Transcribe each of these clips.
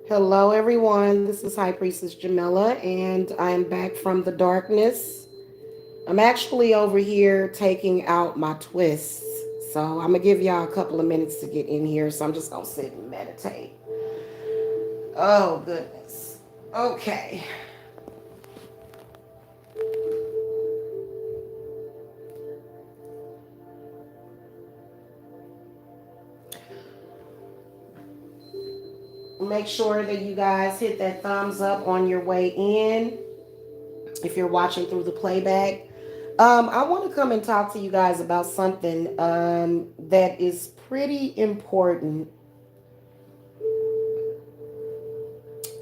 Hello, everyone. This is High Priestess Jamila, and I am back from the darkness. I'm actually over here taking out my twists. So I'm going to give y'all a couple of minutes to get in here. So I'm just going to sit and meditate. Oh, goodness. Okay. Make sure that you guys hit that thumbs up on your way in if you're watching through the playback. I want to come and talk to you guys about something that is pretty important,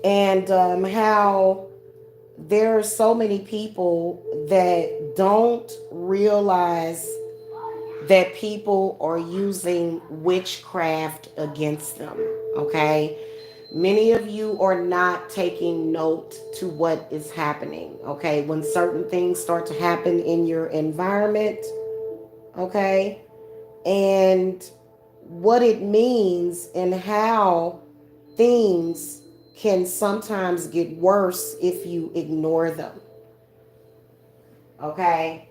and how there are so many people that don't realize that people are using witchcraft against them. Okay. Many of you are not taking note to what is happening. Okay. When certain things start to happen in your environment, okay, and what it means and how things can sometimes get worse if you ignore them. Okay.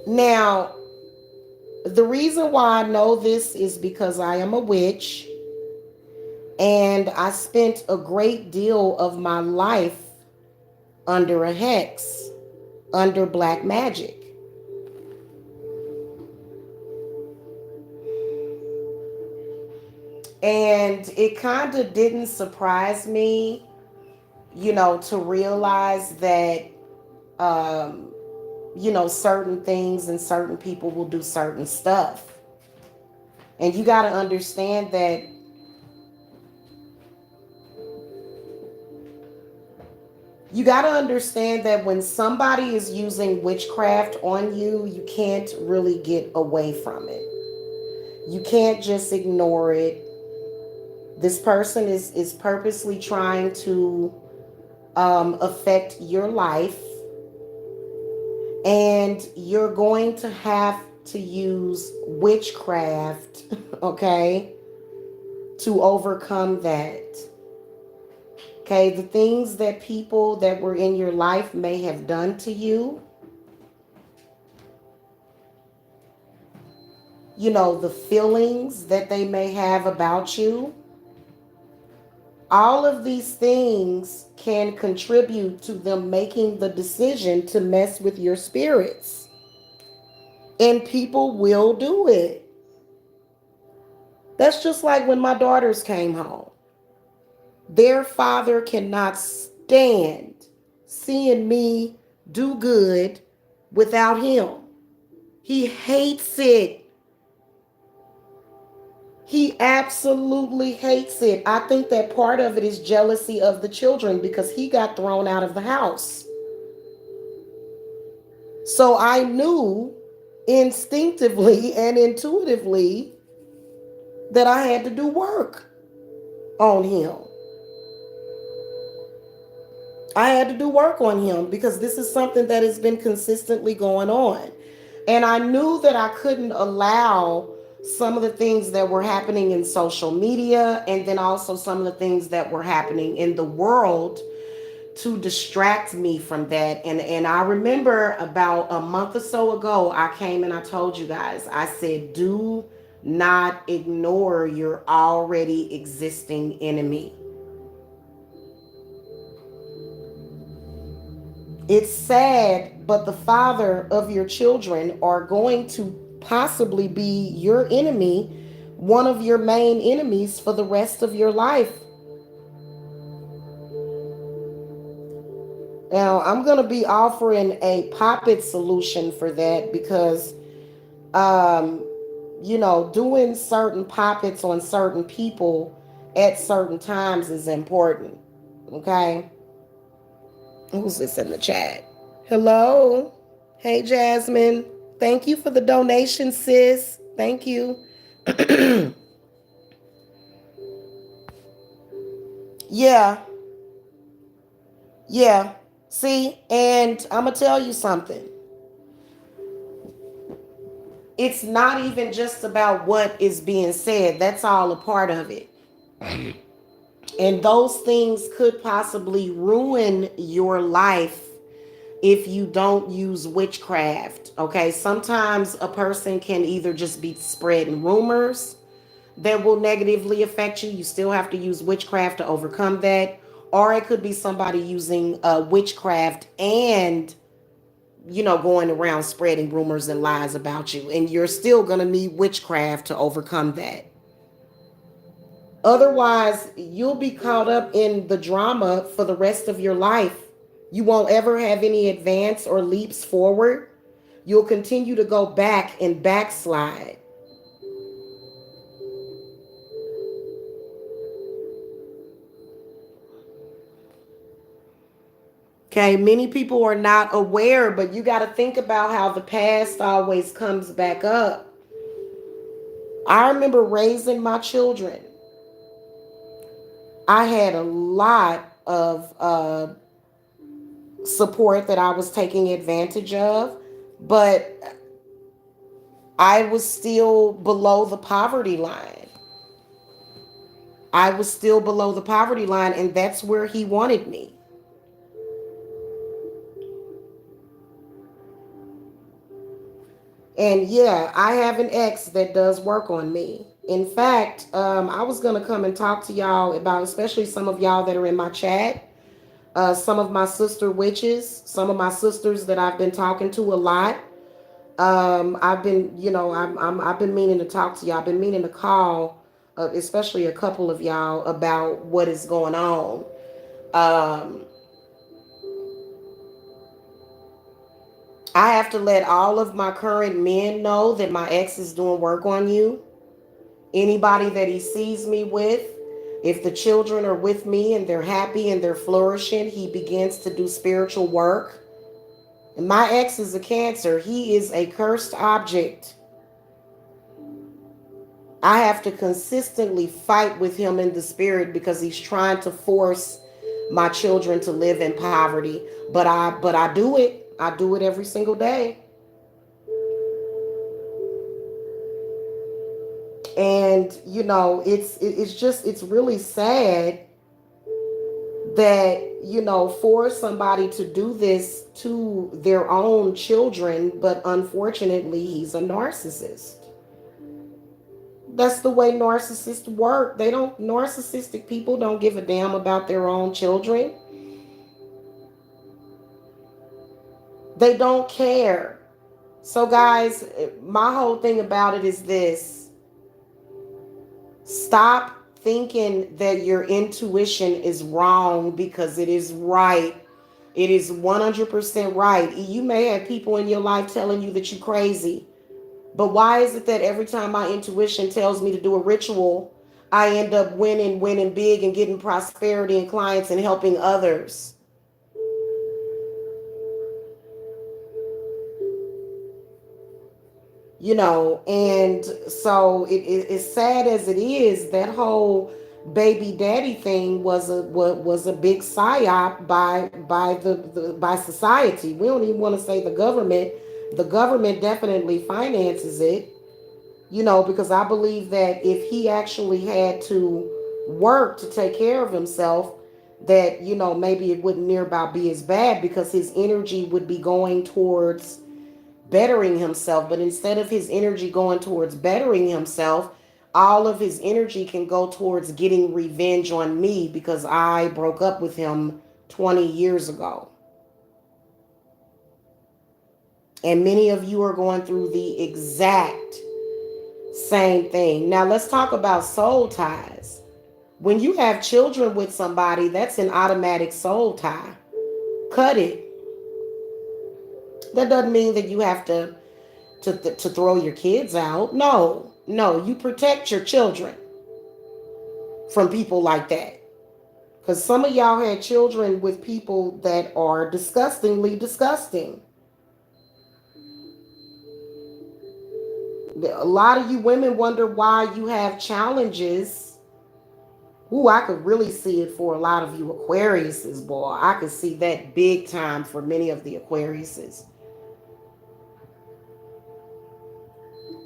Now, the reason why I know this is because I am a witch and I spent a great deal of my life under a hex, under black magic. And it kind of didn't surprise me, to realize that, um, certain things and certain people will do certain stuff. And you got to understand that when somebody is using witchcraft on you, you can't really get away from it. You can't just ignore it. This person is purposely trying to affect your life, and you're going to have to use witchcraft, okay, to overcome that. Okay, the things that people that were in your life may have done to you, the feelings that they may have about you, all of these things can contribute to them making the decision to mess with your spirits. And people will do it. That's just like when my daughters came home. Their father cannot stand seeing me do good without him. He hates it. He absolutely hates it. I think that part of it is jealousy of the children because he got thrown out of the house. So I knew instinctively and intuitively that I had to do work on him. I had to do work on him because this is something that has been consistently going on. And I knew that I couldn't allow some of the things that were happening in social media and then also some of the things that were happening in the world to distract me from that. And I remember about a month or so ago, I came and I told you guys, I said, do not ignore your already existing enemy. It's sad, but the father of your children are going to possibly be your enemy, one of your main enemies for the rest of your life. Now, I'm going to be offering a poppet solution for that because, um, doing certain poppets on certain people at certain times is important. Okay? Who's this in the chat? Hello? Hey, Jasmine. Thank you for the donation, sis. Thank you. Yeah. Yeah. See, and I'm going to tell you something. It's not even just about what is being said. That's all a part of it. And those things could possibly ruin your life if you don't use witchcraft. Okay, sometimes a person can either just be spreading rumors that will negatively affect you. You still have to use witchcraft to overcome that. Or it could be somebody using witchcraft and, going around spreading rumors and lies about you. And you're still going to need witchcraft to overcome that. Otherwise, you'll be caught up in the drama for the rest of your life. You won't ever have any advance or leaps forward. You'll continue to go back and backslide. Okay, many people are not aware, but you got to think about how the past always comes back up. I remember raising my children. I had a lot of support that I was taking advantage of, but I was still below the poverty line. I was still below the poverty line, and that's where he wanted me. And yeah, I have an ex that does work on me. In fact, I was going to come and talk to y'all about, especially some of y'all that are in my chat, some of my sister witches, some of my sisters that I've been talking to a lot. I've been, I've been meaning to talk to y'all. I've been meaning to call, especially a couple of y'all, about what is going on. Um, I have to let all of my current men know that my ex is doing work on you. Anybody that he sees me with, if the children are with me and they're happy and they're flourishing, he begins to do spiritual work. And my ex is a Cancer. He is a cursed object. I have to consistently fight with him in the spirit because he's trying to force my children to live in poverty. But I do it. I do it every single day. And it's really sad that for somebody to do this to their own children, but unfortunately he's a narcissist. That's the way narcissists work. They don't Narcissistic people don't give a damn about their own children. They don't care. So guys, my whole thing about it is this: stop thinking that your intuition is wrong, because it is right. It is 100% right. You may have people in your life telling you that you're crazy. But why is it that every time my intuition tells me to do a ritual, I end up winning big and getting prosperity and clients and helping others? And so it's sad as it is. That whole baby daddy thing was a big psyop by society. We don't even want to say the government. The government definitely finances it. Because I believe that if he actually had to work to take care of himself, that maybe it wouldn't near about be as bad, because his energy would be going towards bettering himself. But instead of his energy going towards bettering himself, all of his energy can go towards getting revenge on me because I broke up with him 20 years ago. And many of you are going through the exact same thing. Now, let's talk about soul ties. When you have children with somebody, that's an automatic soul tie. Cut it. That doesn't mean that you have to throw your kids out. No, no, you protect your children from people like that. Because some of y'all had children with people that are disgustingly disgusting. A lot of you women wonder why you have challenges. Ooh, I could really see it for a lot of you Aquariuses, boy. I could see that big time for many of the Aquariuses.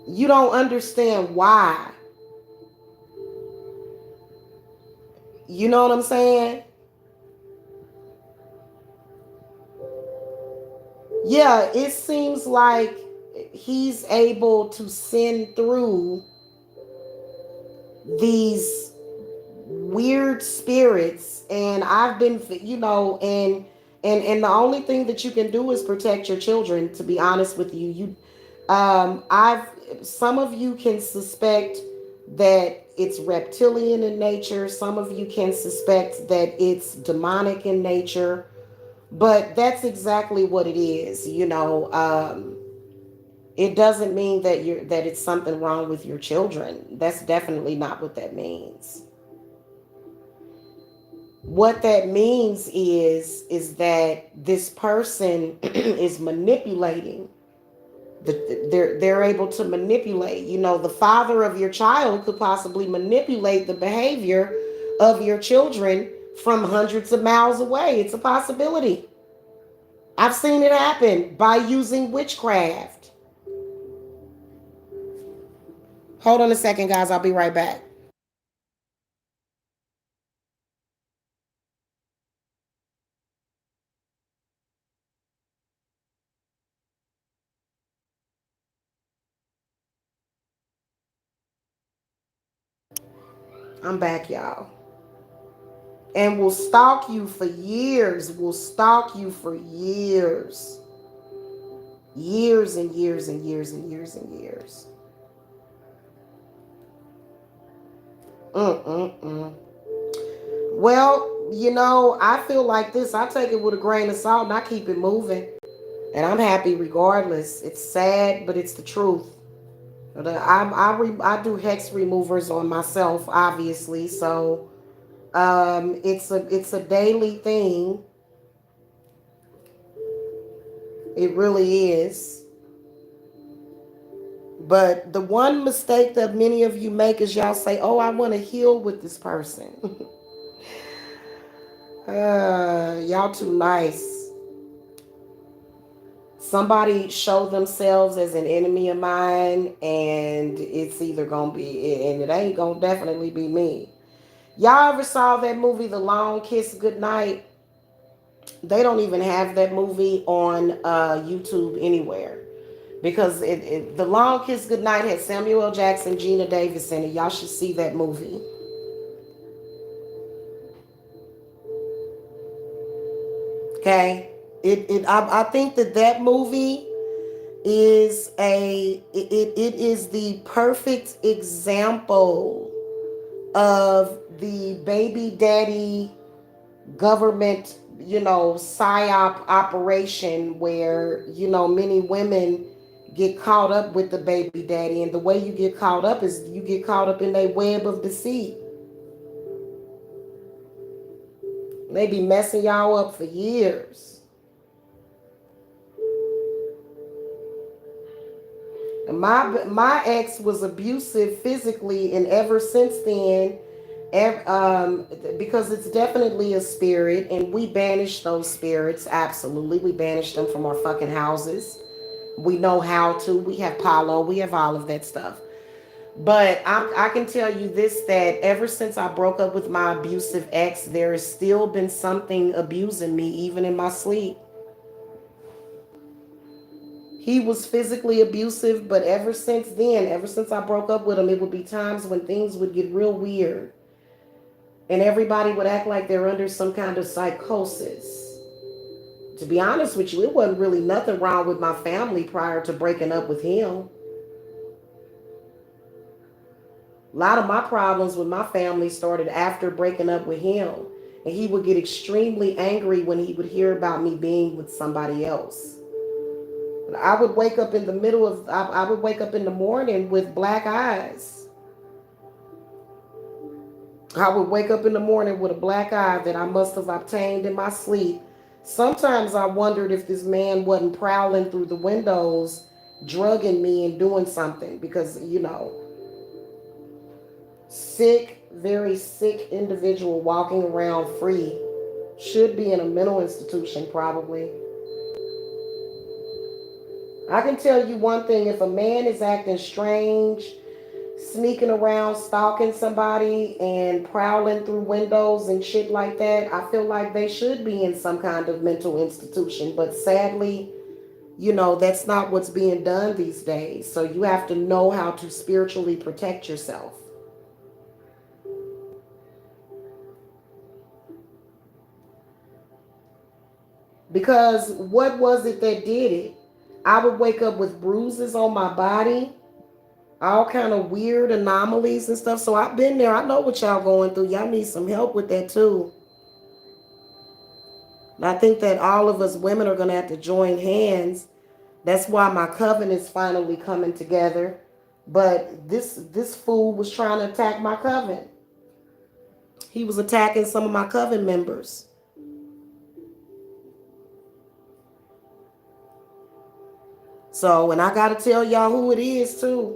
You don't understand why. You know what I'm saying? Yeah, it seems like he's able to send through these weird spirits, and I've been, and the only thing that you can do is protect your children, to be honest with you. I've Some of you can suspect that it's reptilian in nature, some of you can suspect that it's demonic in nature, but that's exactly what it is. It doesn't mean that it's something wrong with your children. That's definitely not what that means. What that means is that this person is manipulating. They're able to manipulate. The father of your child could possibly manipulate the behavior of your children from hundreds of miles away. It's a possibility. I've seen it happen by using witchcraft. Hold on a second, guys. I'll be right back. I'm back, y'all. And will stalk you for years. Will stalk you for years. Years and years and years and years and years. Mm-mm-mm. Well, I feel like this. I take it with a grain of salt and I keep it moving. And I'm happy regardless. It's sad, but it's the truth. I do hex removers on myself, obviously. So it's a daily thing. It really is. But the one mistake that many of you make is y'all say, "Oh, I want to heal with this person." Y'all too nice. Somebody show themselves as an enemy of mine, and it's either gonna be, and it ain't gonna definitely be me. Y'all ever saw that movie, The Long Kiss Goodnight? They don't even have that movie on YouTube anywhere because The Long Kiss Goodnight had Samuel L. Jackson, Gina Davis in it. Y'all should see that movie. Okay, I think that movie is it is the perfect example of the baby daddy government, psyop operation where, many women get caught up with the baby daddy. And the way you get caught up is you get caught up in a web of deceit. They be messing y'all up for years. And my ex was abusive physically, and ever since then, because it's definitely a spirit, and we banish those spirits. Absolutely, we banish them from our fucking houses. We know how to. We have Palo. We have all of that stuff. But I can tell you this, that ever since I broke up with my abusive ex, there has still been something abusing me, even in my sleep. He was physically abusive, but ever since then, ever since I broke up with him, it would be times when things would get real weird. And everybody would act like they're under some kind of psychosis. To be honest with you, it wasn't really nothing wrong with my family prior to breaking up with him. A lot of my problems with my family started after breaking up with him. And he would get extremely angry when he would hear about me being with somebody else. I would wake up in the middle of, I would wake up in the morning with black eyes. I would wake up in the morning with a black eye that I must have obtained in my sleep. Sometimes I wondered if this man wasn't prowling through the windows, drugging me and doing something because, sick, very sick individual walking around free. Should be in a mental institution, probably. I can tell you one thing: if a man is acting strange, sneaking around, stalking somebody, and prowling through windows and shit like that, I feel like they should be in some kind of mental institution. But sadly, that's not what's being done these days. So you have to know how to spiritually protect yourself. Because what was it that did it? I would wake up with bruises on my body, all kind of weird anomalies and stuff. So I've been there. I know what y'all going through. Y'all need some help with that too. And I think that all of us women are gonna have to join hands. That's why my coven is finally coming together. But this fool was trying to attack my coven. He was attacking some of my coven members. So, and I gotta tell y'all who it is too.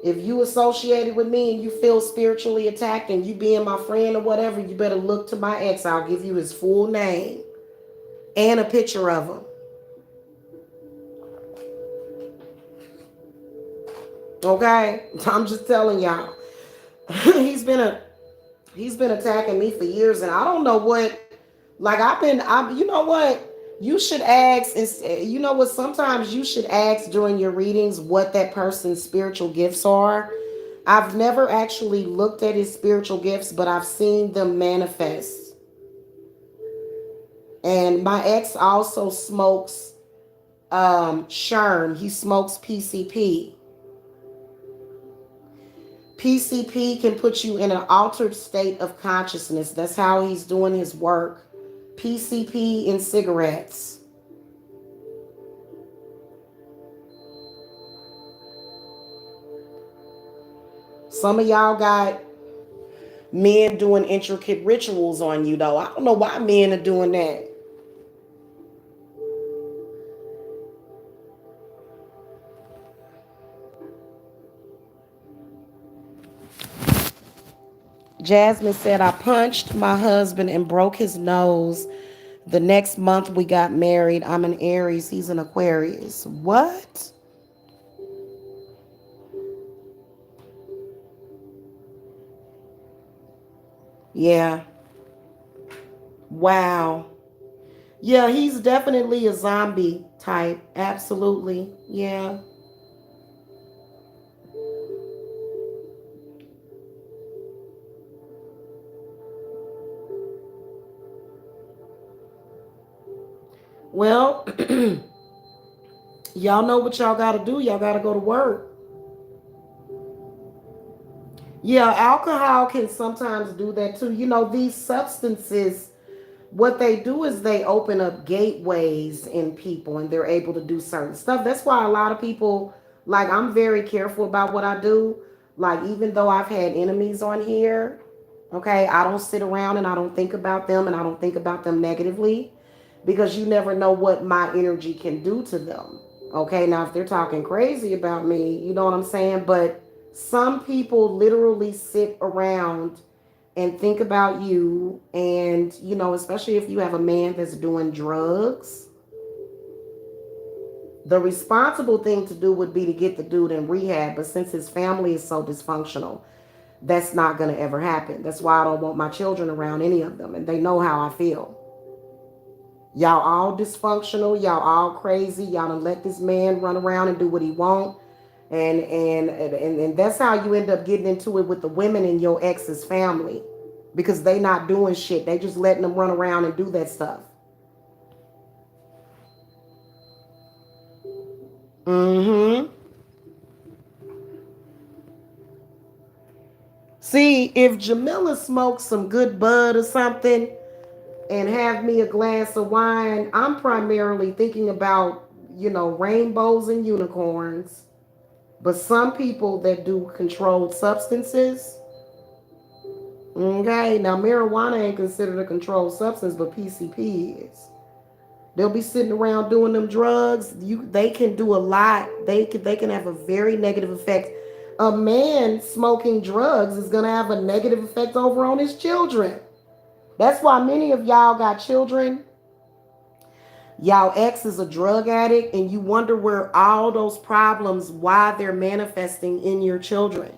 If you associated with me and you feel spiritually attacked and you being my friend or whatever, you better look to my ex. I'll give you his full name and a picture of him. Okay? I'm just telling y'all. he's been a he's been attacking me for years, and I don't know what. Like you know what? You should ask. You know what? Sometimes you should ask during your readings what that person's spiritual gifts are. I've never actually looked at his spiritual gifts, but I've seen them manifest. And my ex also smokes Sherm. He smokes PCP. PCP can put you in an altered state of consciousness. That's how he's doing his work. PCP in cigarettes. Some of y'all got men doing intricate rituals on you, though. I don't know why men are doing that. Jasmine said, I punched my husband and broke his nose. The next month we got married. I'm an Aries. He's an Aquarius. What? Yeah. Wow. Yeah, he's definitely a zombie type. Absolutely. Yeah. Well, y'all know what y'all got to do. Y'all got to go to work. Yeah, alcohol can sometimes do that too. These substances, what they do is they open up gateways in people and they're able to do certain stuff. That's why a lot of people, like, I'm very careful about what I do. Like, even though I've had enemies on here, okay, I don't sit around and I don't think about them and I don't think about them negatively because you never know what my energy can do to them. Okay, now if they're talking crazy about me, you know what I'm saying? But some people literally sit around and think about you, and especially if you have a man that's doing drugs, the responsible thing to do would be to get the dude in rehab. But since his family is so dysfunctional, that's not going to ever happen. That's why I don't want my children around any of them, and they know how I feel. Y'all all dysfunctional, y'all all crazy, y'all done let this man run around and do what he want. And that's how you end up getting into it with the women in your ex's family, because they not doing shit. They just letting them run around and do that stuff. Mm-hmm. See, if Jamila smokes some good bud or something and have me a glass of wine, I'm primarily thinking about, rainbows and unicorns. But some people that do controlled substances, okay, now marijuana ain't considered a controlled substance, but PCP is. They'll be sitting around doing them drugs. They can do a lot. They can have a very negative effect. A man smoking drugs is gonna have a negative effect over on his children. That's why many of y'all got children. Y'all ex is a drug addict, and you wonder where all those problems, why they're manifesting in your children.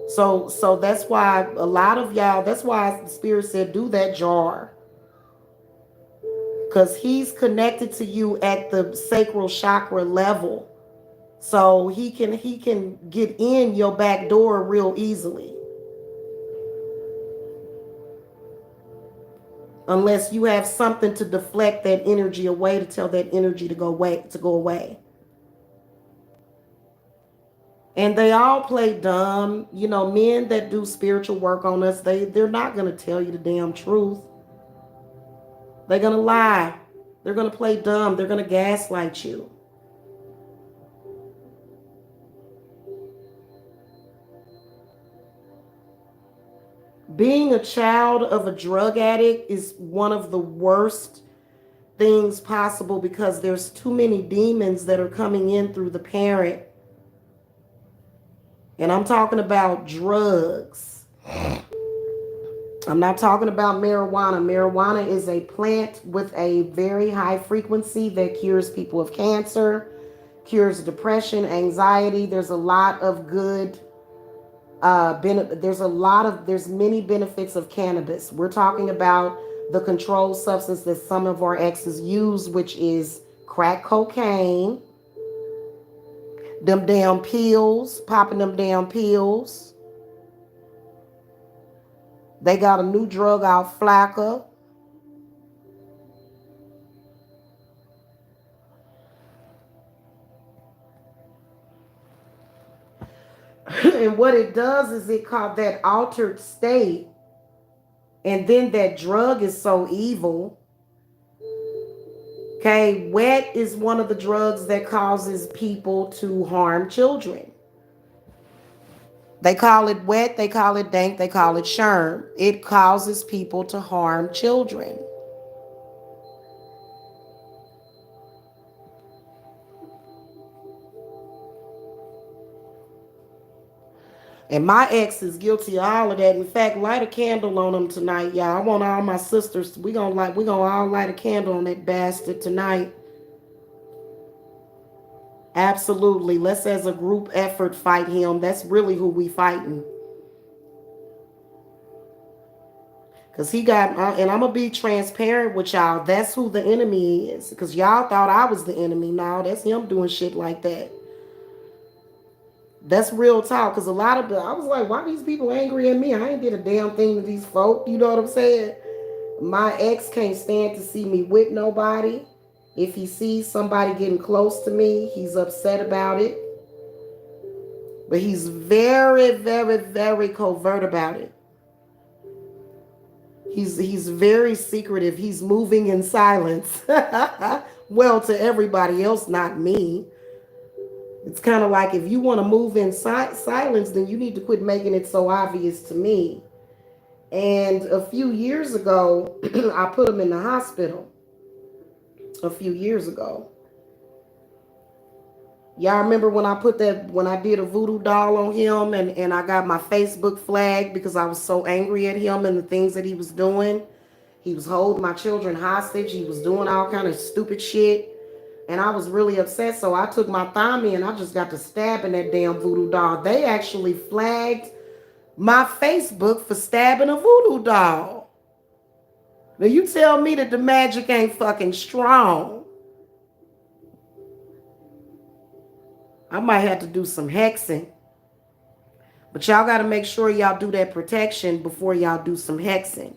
So that's why a lot of y'all, that's why the spirit said do that jar. Because he's connected to you at the sacral chakra level. So he can get in your back door real easily. Unless you have something to deflect that energy away, to tell that energy to go away. And they all play dumb. You know, men that do spiritual work on us, they're not gonna tell you the damn truth. They're gonna lie. They're gonna play dumb. They're gonna gaslight you. Being a child of a drug addict is one of the worst things possible because there's too many demons that are coming in through the parent. And I'm talking about drugs. I'm not talking about marijuana. Marijuana is a plant with a very high frequency that cures people of cancer, cures depression, anxiety. There's a lot of good there's many benefits of cannabis. We're talking about the controlled substance that some of our exes use, which is crack cocaine, them damn pills, popping them damn pills. They got a new drug out, Flacker. And what it does is it called that altered state. And then that drug is so evil. Okay, wet is one of the drugs that causes people to harm children. They call it wet, they call it dank, they call it sherm. It causes people to harm children. And my ex is guilty of all of that. In fact, light a candle on him tonight, y'all. I want all my sisters. We gonna all light a candle on that bastard tonight. Absolutely. Let's as a group effort fight him. That's really who we fighting. Cause he got, and I'm gonna be transparent with y'all. That's who the enemy is. Cause y'all thought I was the enemy. No, that's him doing shit like that. That's real talk. Cause a lot of I was like, why these people angry at me? I ain't did a damn thing to these folk. You know what I'm saying? My ex can't stand to see me with nobody. If he sees somebody getting close to me, he's upset about it. But he's very, very, very covert about it. He's very secretive. He's moving in silence. Well, to everybody else, not me. It's kind of like if you want to move in silence, then you need to quit making it so obvious to me. And a few years ago, I put him in the hospital. A few years ago. Y'all remember when I did a voodoo doll on him and I got my Facebook flagged because I was so angry at him and the things that he was doing? He was holding my children hostage. He was doing all kind of stupid shit. And I was really upset. So I took my thumb and I just got to stabbing that damn voodoo doll. They actually flagged my Facebook for stabbing a voodoo doll. Now you tell me that the magic ain't fucking strong. I might have to do some hexing. But y'all got to make sure y'all do that protection before y'all do some hexing.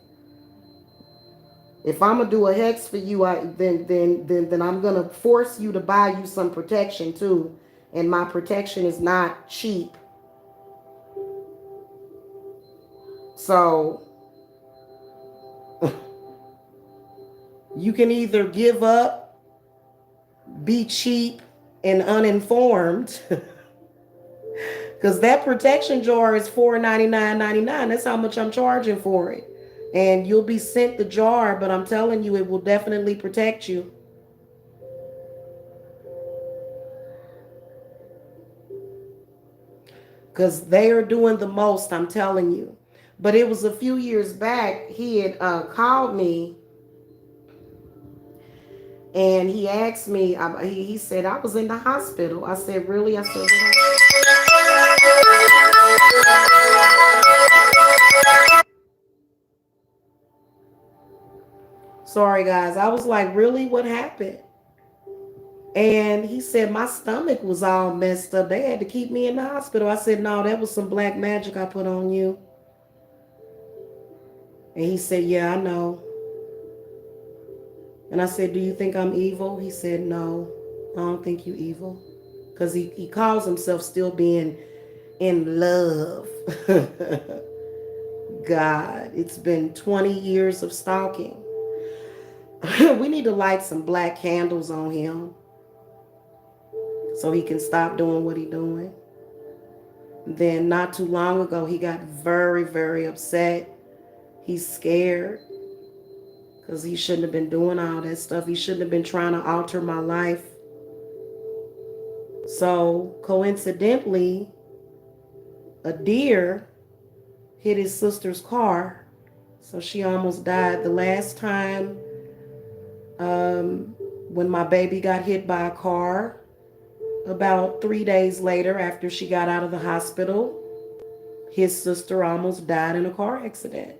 If I'm gonna do a hex for you, then I'm gonna force you to buy you some protection too. And my protection is not cheap. So you can either give up, be cheap, and uninformed. Because that protection jar is $4.99.99. That's how much I'm charging for it. And you'll be sent the jar, but I'm telling you, it will definitely protect you. Because they are doing the most, I'm telling you. But it was a few years back, he had called me. And he asked me, he said, I was in the hospital. I said, really? I said, sorry, guys. I was like, really? What happened? And he said, my stomach was all messed up. They had to keep me in the hospital. I said, no, that was some black magic I put on you. And he said, yeah, I know. And I said, do you think I'm evil? He said, no, I don't think you evil. Because he calls himself still being in love. God, it's been 20 years of stalking. We need to light some black candles on him so he can stop doing what he's doing. Then not too long ago, he got very, very upset. He's scared because he shouldn't have been doing all that stuff. He shouldn't have been trying to alter my life. So coincidentally, a deer hit his sister's car. So she almost died. The last time when my baby got hit by a car, about 3 days later after she got out of the hospital, his sister almost died in a car accident.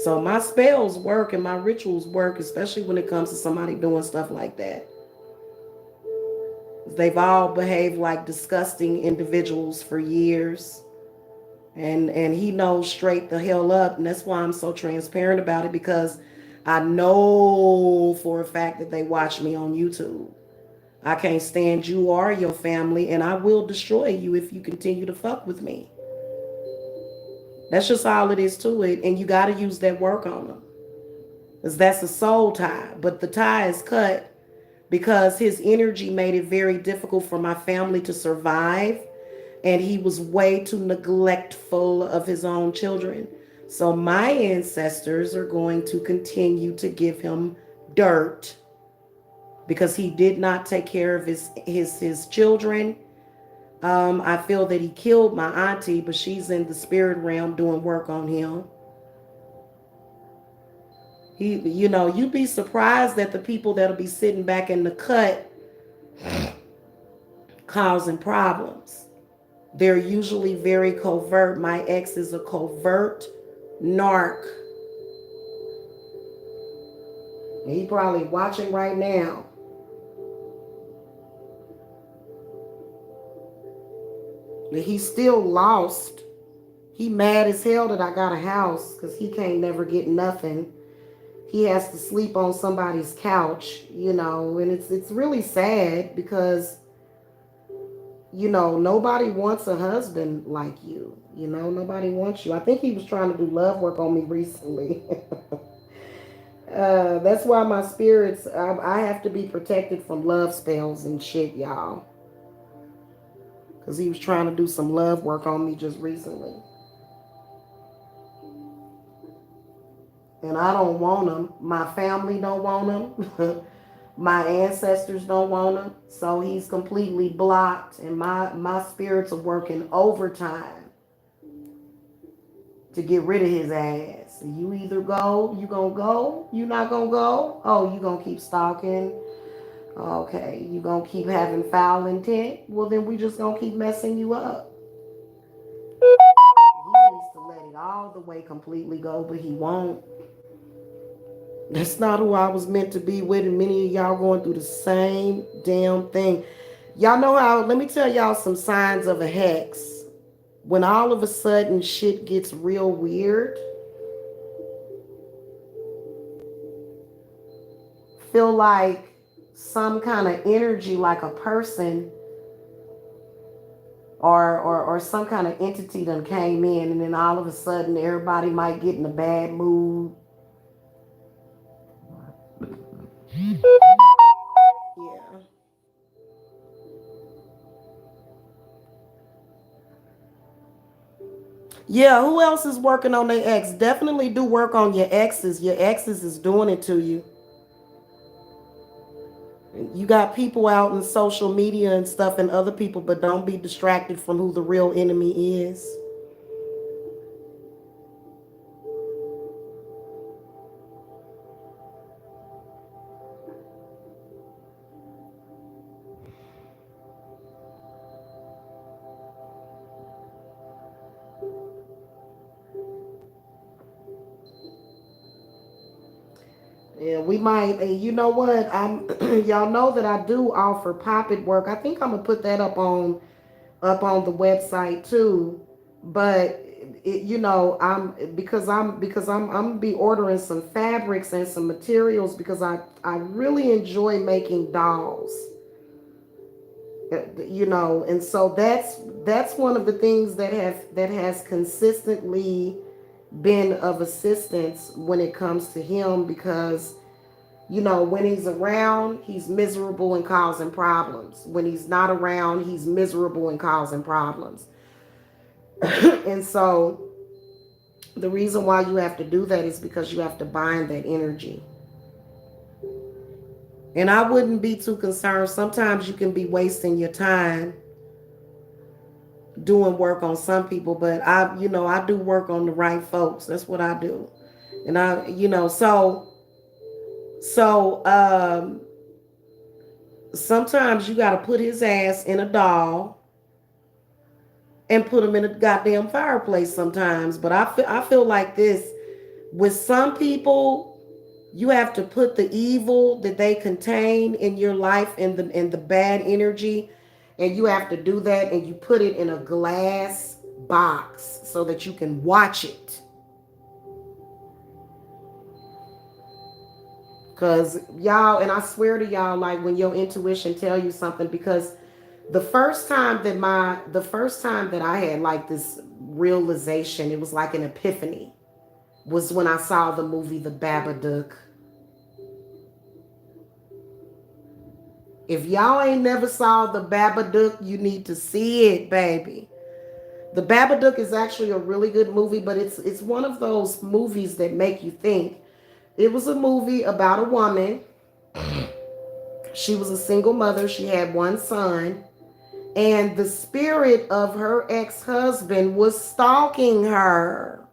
So my spells work and my rituals work, especially when it comes to somebody doing stuff like that. They've all behaved like disgusting individuals for years. And he knows straight the hell up. And that's why I'm so transparent about it, because I know for a fact that they watch me on YouTube. I can't stand you or your family, and I will destroy you if you continue to fuck with me. That's just all it is to it. And you got to use that work on them. Because that's a soul tie. But the tie is cut because his energy made it very difficult for my family to survive. And he was way too neglectful of his own children. So my ancestors are going to continue to give him dirt because he did not take care of his children. I feel that he killed my auntie, but she's in the spirit realm doing work on him. You'd be surprised at the people that'll be sitting back in the cut causing problems. They're usually very covert. My ex is a covert narc. He probably watching right now. But he's still lost. He mad as hell that I got a house because he can't never get nothing. He has to sleep on somebody's couch, and it's really sad because, nobody wants a husband like you. Nobody wants you. I think he was trying to do love work on me recently. That's why my spirits, I have to be protected from love spells and shit, y'all. Because he was trying to do some love work on me just recently. And I don't want him. My family don't want him. My ancestors don't want him. So he's completely blocked. And my spirits are working overtime to get rid of his ass. You either go, you gonna go, you not gonna go. Oh, you gonna keep stalking. Okay, you gonna keep having foul intent. Well, then we just gonna keep messing you up. He needs to let it all the way completely go, but he won't. That's not who I was meant to be with, and many of y'all going through the same damn thing. Y'all know how, let me tell y'all some signs of a hex. When all of a sudden shit gets real weird, feel like some kind of energy, like a person or some kind of entity done came in, and then all of a sudden everybody might get in a bad mood. Yeah. Yeah, who else is working on their ex? Definitely do work on your exes. Your exes is doing it to you. You got people out in social media and stuff and other people, but don't be distracted from who the real enemy is. Yeah, we might. And you know what? I'm. Y'all know that I do offer poppet work. I think I'm gonna put that up on the website too. But I'm gonna be ordering some fabrics and some materials because I really enjoy making dolls. And so that's one of the things that has consistently been of assistance when it comes to him, because when he's around, he's miserable and causing problems. When he's not around, he's miserable and causing problems. And so the reason why you have to do that is because you have to bind that energy. And I wouldn't be too concerned. Sometimes you can be wasting your time doing work on some people, but I do work on the right folks. That's what I do. And so sometimes you got to put his ass in a doll and put him in a goddamn fireplace sometimes. But I feel like this with some people, you have to put the evil that they contain in your life and the bad energy, and you have to do that, and you put it in a glass box so that you can watch it. Cause y'all, and I swear to y'all, like when your intuition tell you something, because the first time that I had like this realization, it was like an epiphany, was when I saw the movie The Babadook. If y'all ain't never saw The Babadook, you need to see it, baby. The Babadook is actually a really good movie, but it's one of those movies that make you think. It was a movie about a woman. She was a single mother. She had one son, and the spirit of her ex-husband was stalking her.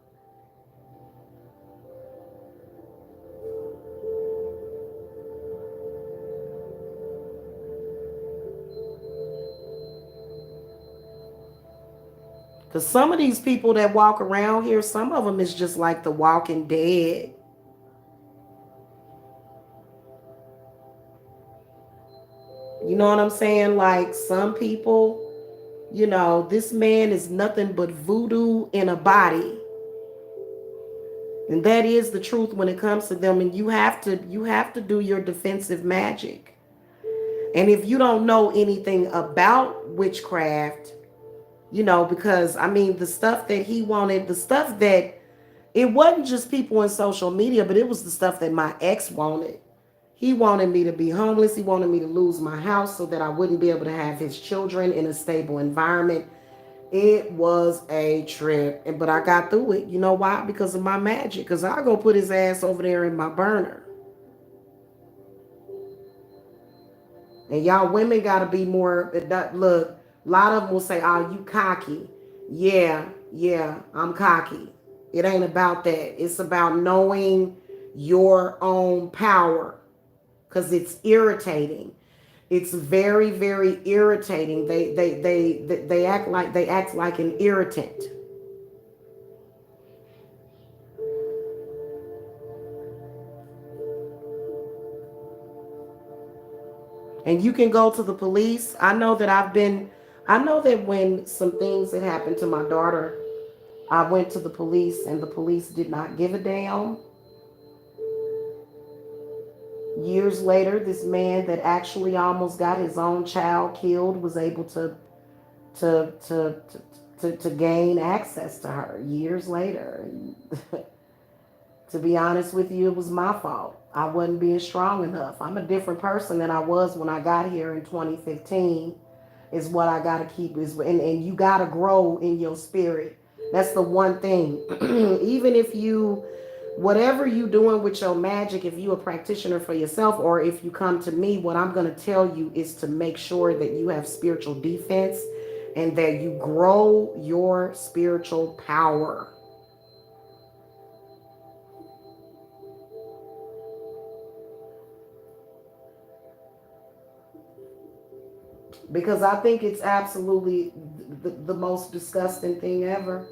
Because some of these people that walk around here, some of them is just like the walking dead. You know what I'm saying? Like some people, this man is nothing but voodoo in a body. And that is the truth when it comes to them. And you have to do your defensive magic. And if you don't know anything about witchcraft, because I mean the stuff that he wanted, the stuff that it wasn't just people in social media, but it was the stuff that my ex wanted. He wanted me to be homeless. He wanted me to lose my house so that I wouldn't be able to have his children in a stable environment. It was a trip. But I got through it. You know why? Because of my magic. Because I go put his ass over there in my burner. And y'all women got to be more. Look, a lot of them will say, oh, you cocky. Yeah, yeah, I'm cocky. It ain't about that. It's about knowing your own power, because it's irritating. It's very, very irritating. They act like an irritant. And you can go to the police. I know that when some things had happened to my daughter, I went to the police and the police did not give a damn. Years later, this man that actually almost got his own child killed was able to to to gain access to her years later. To be honest with you, it was my fault. I wasn't being strong enough. I'm a different person than I was when I got here in 2015. Is what I gotta keep and you gotta grow in your spirit. That's the one thing. Even if you, whatever you doing with your magic, if you a practitioner for yourself or if you come to me, what I'm gonna tell you is to make sure that you have spiritual defense and that you grow your spiritual power. Because I think it's absolutely the most disgusting thing ever.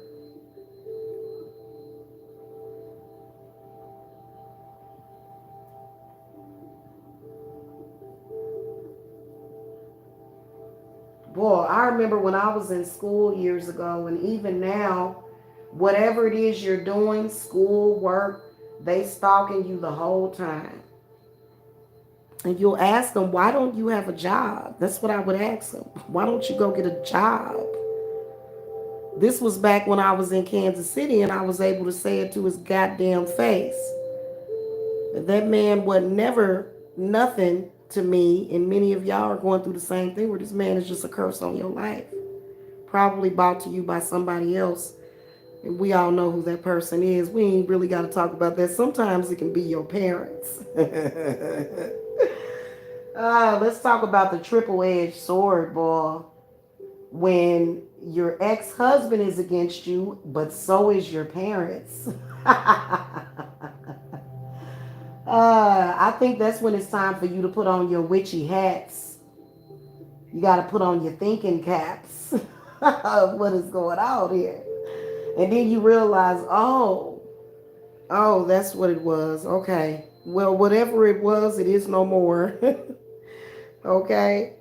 Boy, I remember when I was in school years ago, and even now, whatever it is you're doing, school, work, they stalking you the whole time. And you'll ask them, why don't you have a job? That's what I would ask them. Why don't you go get a job? This was back when I was in Kansas City and I was able to say it to his goddamn face. That man was never nothing to me, and many of y'all are going through the same thing where this man is just a curse on your life. Probably bought to you by somebody else. And we all know who that person is. We ain't really got to talk about that. Sometimes it can be your parents. Let's talk about the triple-edged sword, boy. When your ex-husband is against you, but so is your parents. I think that's when it's time for you to put on your witchy hats. You got to put on your thinking caps of what is going on here. And then you realize, oh, that's what it was. Okay. Well, whatever it was, it is no more. Okay.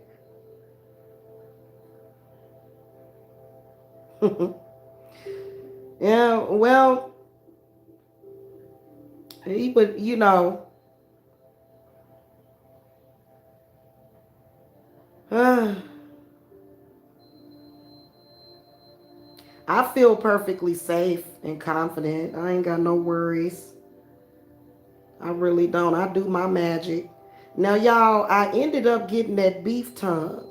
Yeah, well, he would, I feel perfectly safe and confident. I ain't got no worries. I really don't. I do my magic. Now, y'all, I ended up getting that beef tongue.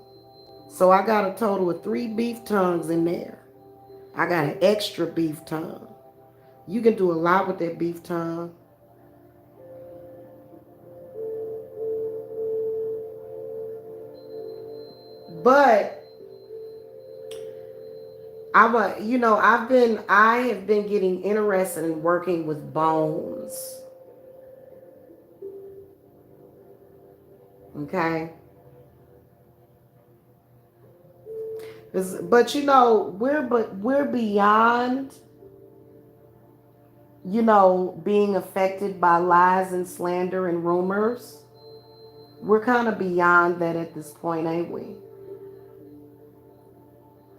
So I got a total of 3 beef tongues in there. I got an extra beef tongue. You can do a lot with that beef tongue. But I have been getting interested in working with bones. Okay. But we're beyond, being affected by lies and slander and rumors. We're kind of beyond that at this point, ain't we?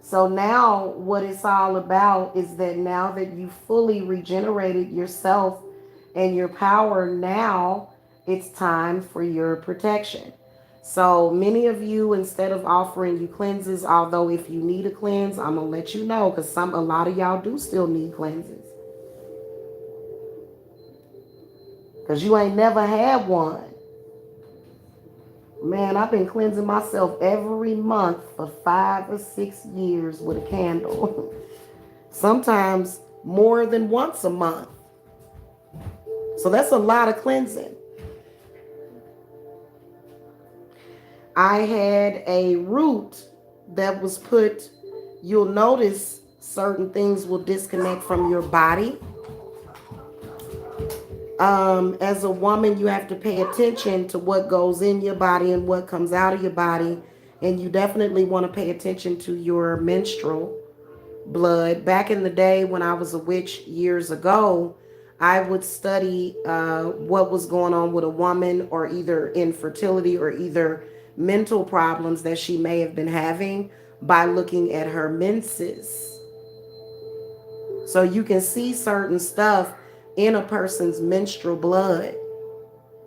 So now what it's all about is that now that you fully regenerated yourself and your power, now it's time for your protection. So many of you, instead of offering you cleanses, although if you need a cleanse, I'm gonna let you know because a lot of y'all do still need cleanses. Because you ain't never had one. Man, I've been cleansing myself every month for 5 or 6 years with a candle. Sometimes more than once a month. So that's a lot of cleansing. I had a root that was put, you'll notice certain things will disconnect from your body. As a woman, you have to pay attention to what goes in your body and what comes out of your body. And you definitely want to pay attention to your menstrual blood. Back in the day when I was a witch years ago, I would study what was going on with a woman, or either infertility or either mental problems that she may have been having, by looking at her menses. So you can see certain stuff in a person's menstrual blood,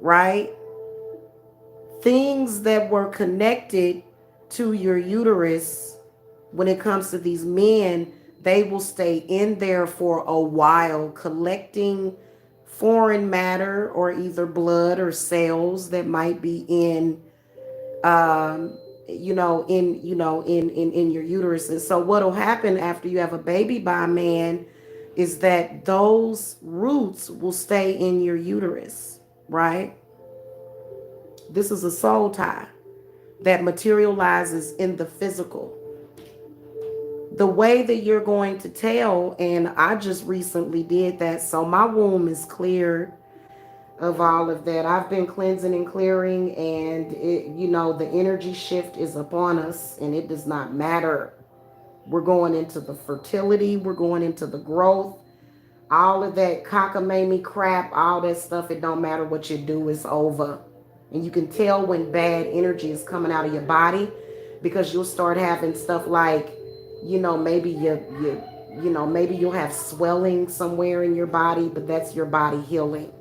right? Things that were connected to your uterus. When it comes to these men, they will stay in there for a while, collecting foreign matter or either blood or cells that might be in in your uterus. And so what'll happen after you have a baby by a man is that those roots will stay in your uterus, right? This is a soul tie that materializes in the physical. The way that you're going to tell, and I just recently did that, so my womb is cleared of all of that. I've been cleansing and clearing, and the energy shift is upon us, and it does not matter. We're going into the fertility, we're going into the growth, all of that cockamamie crap, all that stuff. It don't matter what you do, it's over. And you can tell when bad energy is coming out of your body. because you'll start having stuff like, maybe maybe you'll have swelling somewhere in your body, but that's your body healing.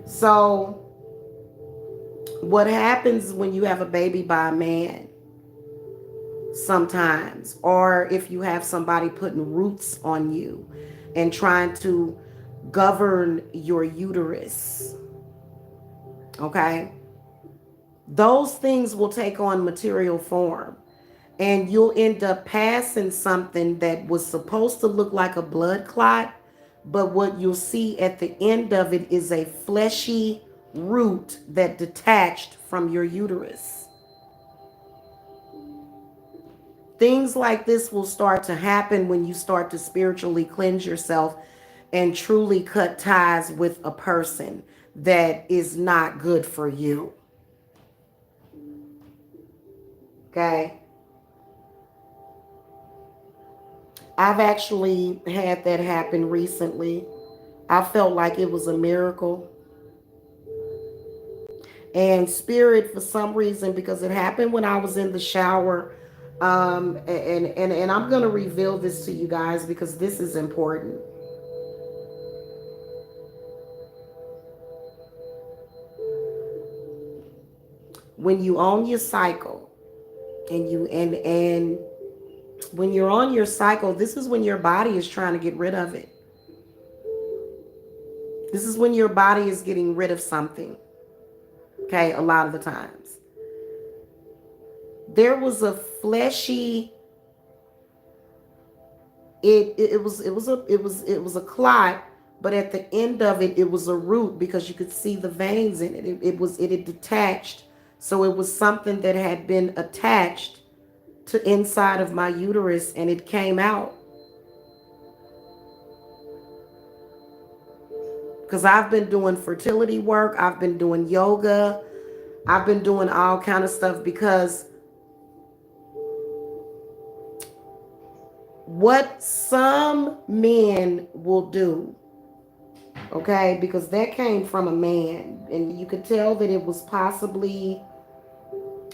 So what happens when you have a baby by a man sometimes, or if you have somebody putting roots on you and trying to govern your uterus, okay, those things will take on material form, and you'll end up passing something that was supposed to look like a blood clot, but what you'll see at the end of it is a fleshy root that detached from your uterus. Things like this will start to happen when you start to spiritually cleanse yourself and truly cut ties with a person that is not good for you. Okay? I've actually had that happen recently. I felt like it was a miracle. And spirit, for some reason, because it happened when I was in the shower, and I'm going to reveal this to you guys because this is important. When you own your cycle, and when you're on your cycle, this is when your body is trying to get rid of it. This is when your body is getting rid of something. Okay, a lot of the times. There was a fleshy, it was a clot, but at the end of it, it was a root because you could see the veins in it. It had detached. So it was something that had been attached to inside of my uterus, and it came out. Because I've been doing fertility work, I've been doing yoga, I've been doing all kind of stuff, because what some men will do, okay, because that came from a man, and you could tell that it was possibly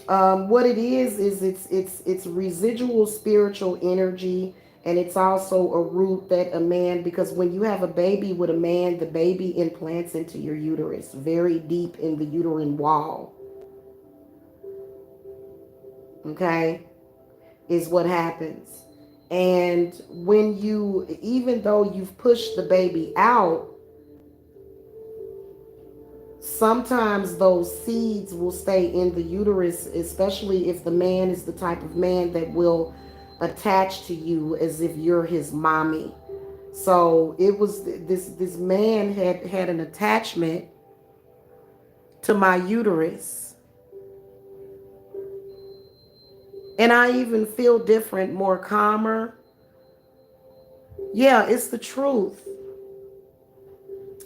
what it is it's residual spiritual energy, and it's also a root that a man, because when you have a baby with a man, the baby implants into your uterus very deep in the uterine wall. Okay, is what happens. And when you, even though you've pushed the baby out, sometimes those seeds will stay in the uterus, especially if the man is the type of man that will attach to you as if you're his mommy. So it was this man had an attachment to my uterus, and I even feel different, more calmer. Yeah, it's the truth.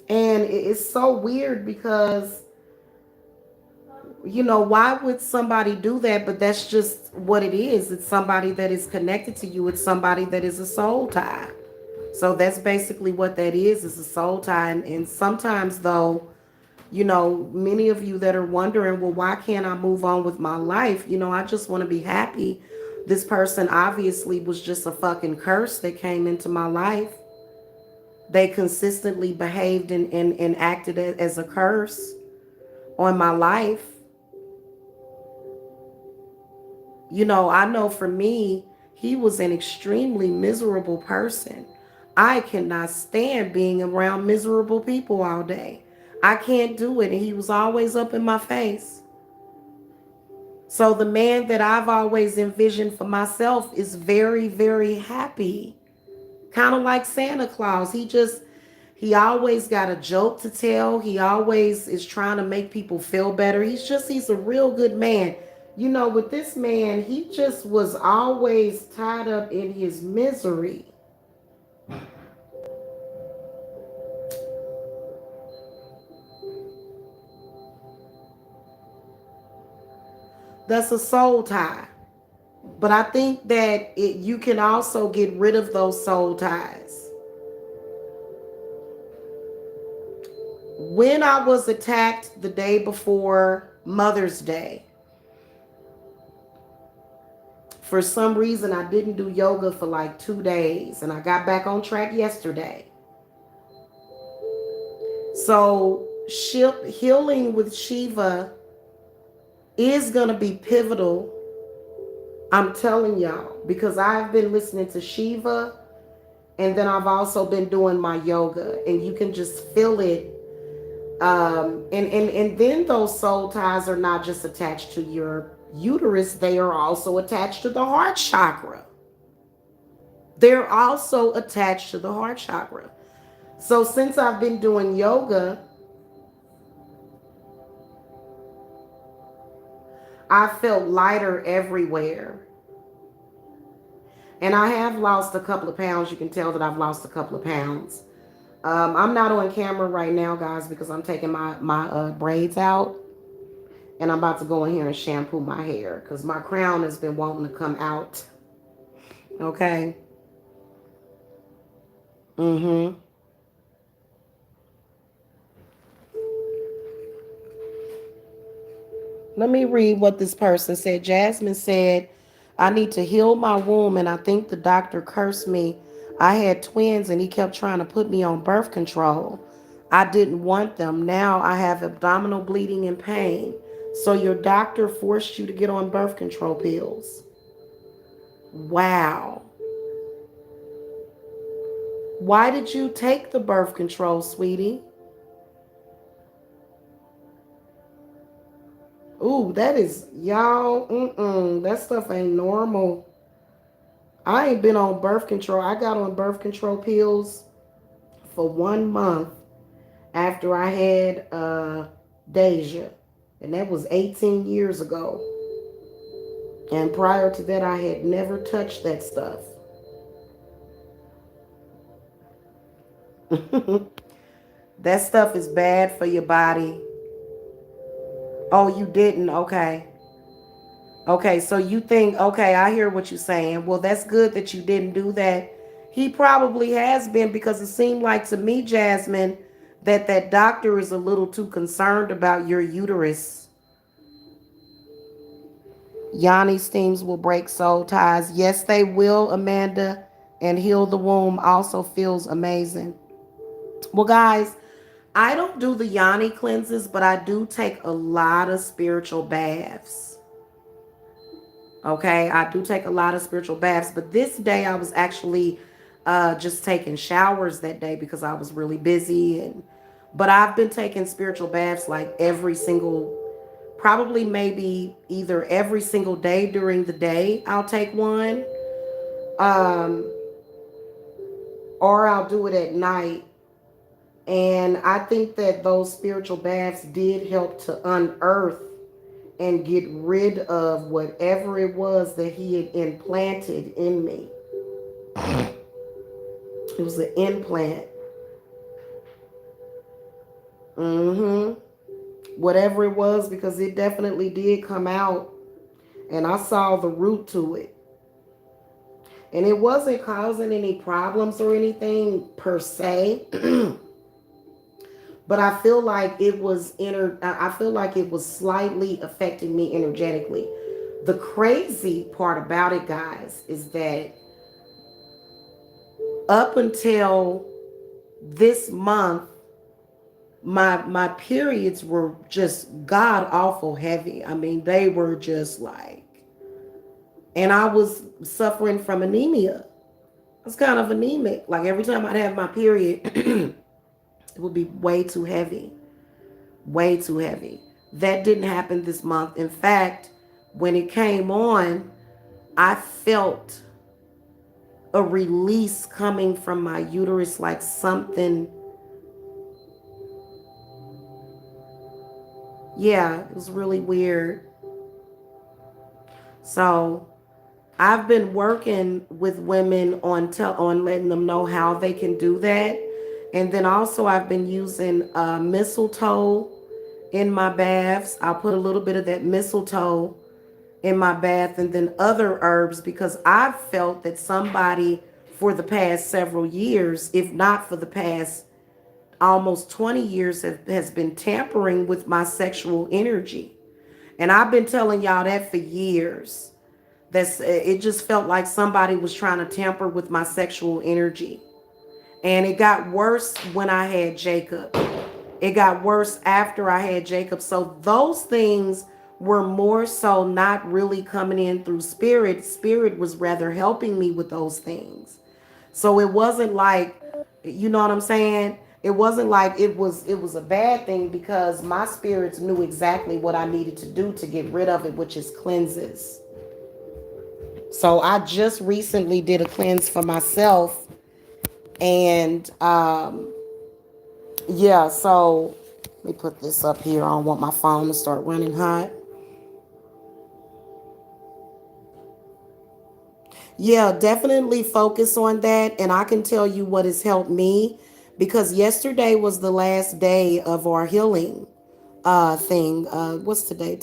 And it's so weird because, why would somebody do that? But that's just what it is. It's somebody that is connected to you. It's somebody that is a soul tie. So that's basically what that is a soul tie. And sometimes, though, many of you that are wondering, well, why can't I move on with my life? I just want to be happy. This person obviously was just a fucking curse that came into my life. They consistently behaved and acted as a curse on my life. I know for me, he was an extremely miserable person. I cannot stand being around miserable people all day. I can't do it. And he was always up in my face. So the man that I've always envisioned for myself is very, very happy. Kind of like Santa Claus. He always got a joke to tell. He always is trying to make people feel better. He's a real good man. With this man, he just was always tied up in his misery. That's a soul tie. But I think that you can also get rid of those soul ties. When I was attacked the day before Mother's Day, For some reason, I didn't do yoga for like 2 days, and I got back on track yesterday. So, healing with Shiva is going to be pivotal. I'm telling y'all, because I've been listening to Shiva, and then I've also been doing my yoga, and you can just feel it. And then those soul ties are not just attached to your uterus, they are also attached to the heart chakra. They're also attached to the heart chakra. So since I've been doing yoga, I felt lighter everywhere. And I have lost a couple of pounds. You can tell that I've lost a couple of pounds. I'm not on camera right now, guys, because I'm taking my braids out. And I'm about to go in here and shampoo my hair because my crown has been wanting to come out. Okay. Mm-hmm. Let me read what this person said. Jasmine said, I need to heal my womb, and I think the doctor cursed me. I had twins, and he kept trying to put me on birth control. I didn't want them. Now I have abdominal bleeding and pain. So your doctor forced you to get on birth control pills. Wow. Why did you take the birth control, sweetie? Ooh, that is, y'all, that stuff ain't normal. I ain't been on birth control. I got on birth control pills for 1 month after I had Deja. And that was 18 years ago. And prior to that, I had never touched that stuff. That stuff is bad for your body. Oh, you didn't? Okay. Okay, so you think, okay, I hear what you're saying. Well, that's good that you didn't do that. He probably has been because it seemed like to me, Jasmine, that that doctor is a little too concerned about your uterus. Yanni steams will break soul ties. Yes, they will, Amanda. And heal the womb also feels amazing. Well, guys, I don't do the Yanni cleanses, but I do take a lot of spiritual baths. Okay, I do take a lot of spiritual baths, but this day I was actually just taking showers that day because I was really busy. And but I've been taking spiritual baths like every single, probably maybe either every single day during the day I'll take one, um, or I'll do it at night. And I think that those spiritual baths did help to unearth and get rid of whatever it was that he had implanted in me. It was an implant. Mm-hmm. Whatever it was, because it definitely did come out. And I saw the root to it. And it wasn't causing any problems or anything per se. But I feel like I feel like it was slightly affecting me energetically. The crazy part about it, guys, is that up until this month, my periods were just god awful heavy. I mean, they were just like, and I was suffering from anemia. I was kind of anemic. Like every time I'd have my period, it would be way too heavy. Way too heavy. That didn't happen this month. In fact, when it came on, I felt a release coming from my uterus, like something. Yeah, it was really weird. So I've been working with women on letting them know how they can do that. And then also I've been using mistletoe in my baths. I'll put a little bit of that mistletoe in my bath, and then other herbs, because I've felt that somebody for the past several years, if not for the past almost 20 years, has been tampering with my sexual energy. And I've been telling y'all that for years. That's it. Just felt like somebody was trying to tamper with my sexual energy. And it got worse when I had Jacob. It got worse after I had Jacob. So those things were more so not really coming in through spirit. Spirit was rather helping me with those things. So it wasn't like, you know what I'm saying? It wasn't like it was a bad thing because my spirits knew exactly what I needed to do to get rid of it, which is cleanses. So I just recently did a cleanse for myself, and yeah, so let me put this up here. I don't want my phone to start running hot. Yeah, definitely focus on that. And I can tell you what has helped me because yesterday was the last day of our healing thing. What's today?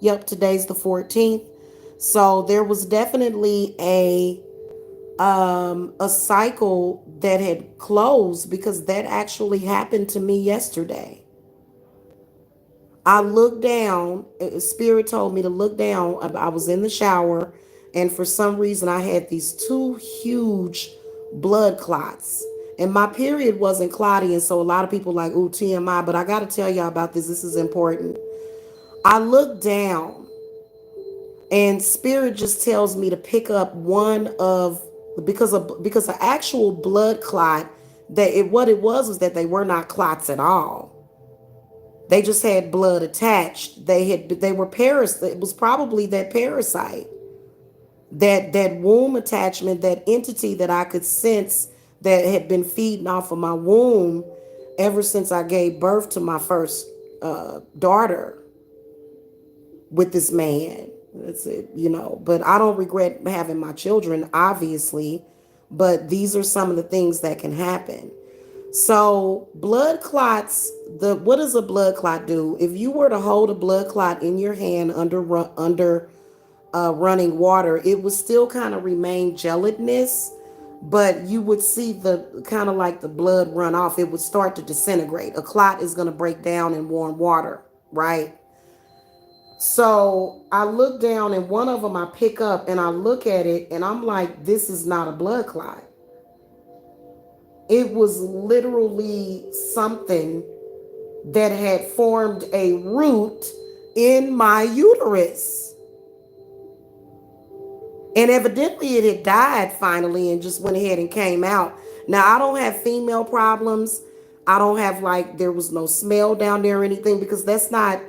Yep, today's the 14th. So there was definitely a cycle that had closed because that actually happened to me yesterday. I looked down, spirit told me to look down. I was in the shower, and for some reason, I had these two huge blood clots. And my period wasn't clotty, and so a lot of people like, ooh, TMI, but I got to tell y'all about this. This is important. I looked down, and spirit just tells me to pick up one of because the actual blood clot that it what it was that they were not clots at all. They just had blood attached. They were paras. It was probably that parasite, that womb attachment, that entity that I could sense that had been feeding off of my womb ever since I gave birth to my first daughter with this man. That's it, you know. But I don't regret having my children, obviously. But these are some of the things that can happen. So blood clots, the what does a blood clot do? If you were to hold a blood clot in your hand under running water, it would still kind of remain gelatinous, but you would see the kind of like the blood run off. It would start to disintegrate. A clot is going to break down in warm water, right? So I look down and one of them I pick up and I look at it and I'm like, this is not a blood clot. It was literally something that had formed a root in my uterus. And evidently it had died finally and just went ahead and came out. Now, I don't have female problems. I don't have like, there was no smell down there or anything because that's not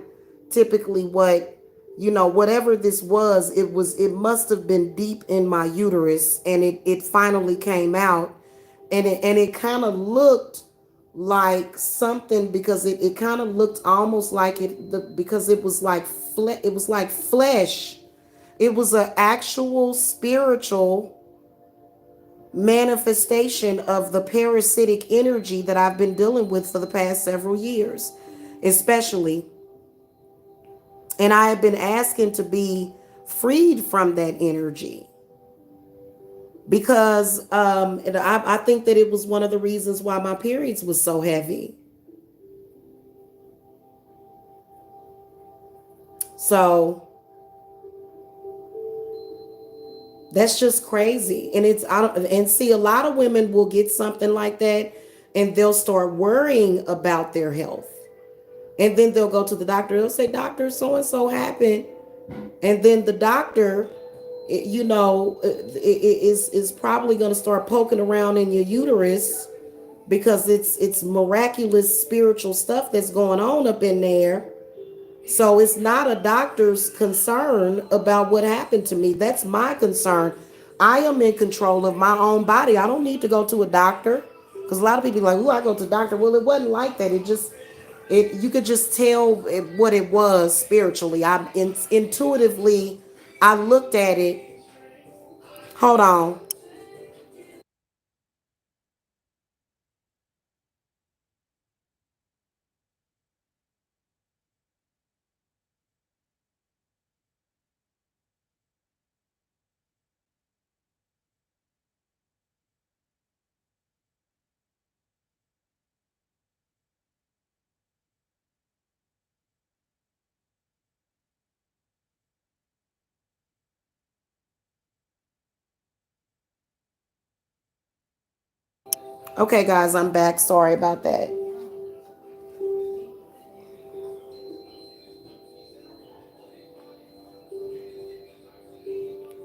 typically what, whatever this was, it must have been deep in my uterus and it finally came out. And it kind of looked like something because it kind of looked almost like because it was like it was like flesh. It was an actual spiritual manifestation of the parasitic energy that I've been dealing with for the past several years, especially. And I have been asking to be freed from that energy because I think that it was one of the reasons why my periods was so heavy. So that's just crazy. And it's I don't and see a lot of women will get something like that and they'll start worrying about their health. And then they'll go to the doctor. They'll say, "Doctor, so and so happened." And then the doctor, is probably going to start poking around in your uterus because it's miraculous spiritual stuff that's going on up in there. So it's not a doctor's concern about what happened to me. That's my concern. I am in control of my own body. I don't need to go to a doctor because a lot of people are like, "Oh, I go to the doctor." Well, it wasn't like that. It you could just tell what it was spiritually. Intuitively, I looked at it. Hold on. Okay, guys, I'm back. Sorry about that.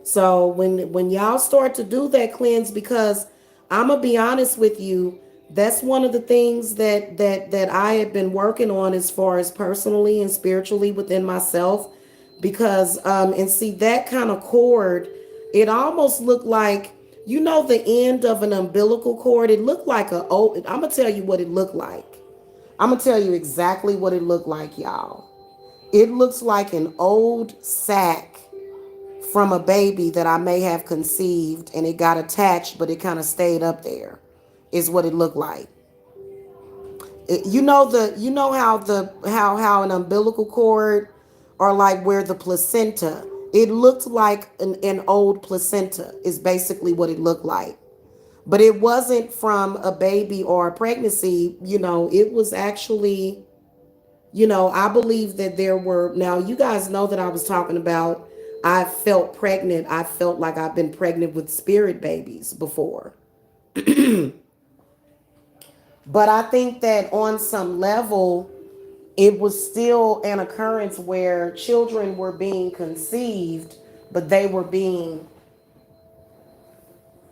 So when y'all start to do that cleanse, because I'm gonna be honest with you, that's one of the things that I have been working on as far as personally and spiritually within myself. Because and see that kind of cord, it almost looked like, you know, the end of an umbilical cord. It looked like a old. I'm gonna tell you what it looked like. I'm gonna tell you exactly what it looked like, y'all. It looks like an old sack from a baby that I may have conceived, and it got attached, but it kind of stayed up there, is what it looked like. You know you know how how an umbilical cord, or like where the placenta, it looked like an old placenta is basically what it looked like. But it wasn't from a baby or a pregnancy, you know, it was actually, you know, I believe that there were, now you guys know that I was talking about, I felt pregnant. I felt like I've been pregnant with spirit babies before. But I think that on some level, it was still an occurrence where children were being conceived, but they were being,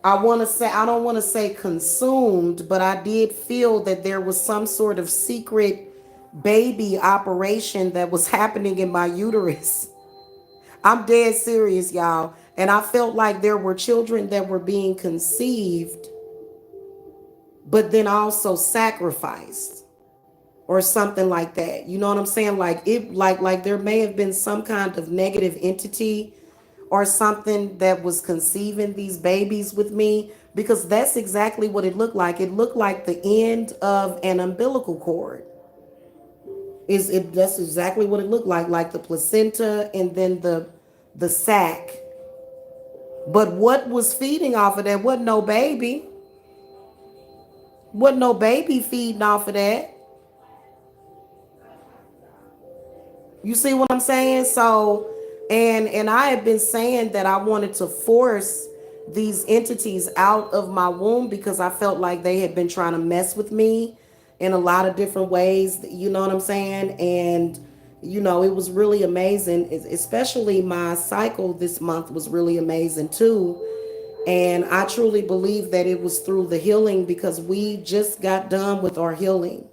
I want to say, I don't want to say consumed, but I did feel that there was some sort of secret baby operation that was happening in my uterus. I'm dead serious, y'all. And I felt like there were children that were being conceived, but then also sacrificed or something like that. You know what I'm saying? Like it, like there may have been some kind of negative entity or something that was conceiving these babies with me, because that's exactly what it looked like. It looked like the end of an umbilical cord. Is it, that's exactly what it looked like the placenta and then the sac. But what was feeding off of that wasn't no baby. Wasn't no baby feeding off of that. You see what I'm saying? So, and I have been saying that I wanted to force these entities out of my womb because I felt like they had been trying to mess with me in a lot of different ways. You know what I'm saying? And you know, it was really amazing. Especially my cycle this month was really amazing too. And I truly believe that it was through the healing, because we just got done with our healing.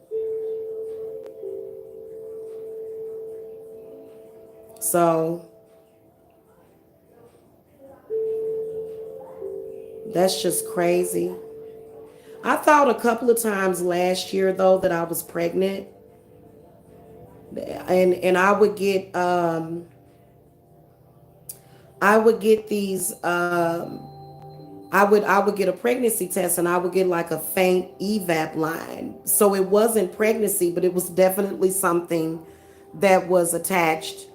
So that's just crazy. I thought a couple of times last year though that I was pregnant, and I would get these I would get a pregnancy test, and I would get like a faint evap line. So it wasn't pregnancy, but it was definitely something that was attached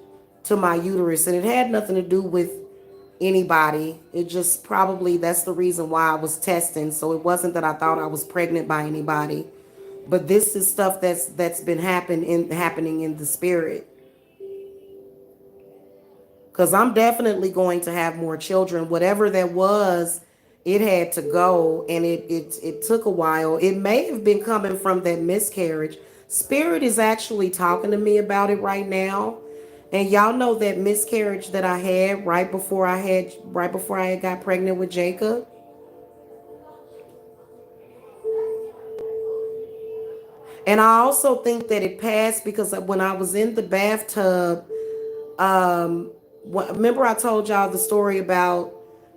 to my uterus, and it had nothing to do with anybody. It just, probably that's the reason why I was testing. So it wasn't that I thought I was pregnant by anybody, but this is stuff that's been happening in the spirit. Because I'm definitely going to have more children. Whatever that was, it had to go, and it took a while. It may have been coming from that miscarriage. Spirit is actually talking to me about it right now. And y'all know that miscarriage that I had right before I had got pregnant with Jacob. And I also think that it passed because when I was in the bathtub, remember I told y'all the story about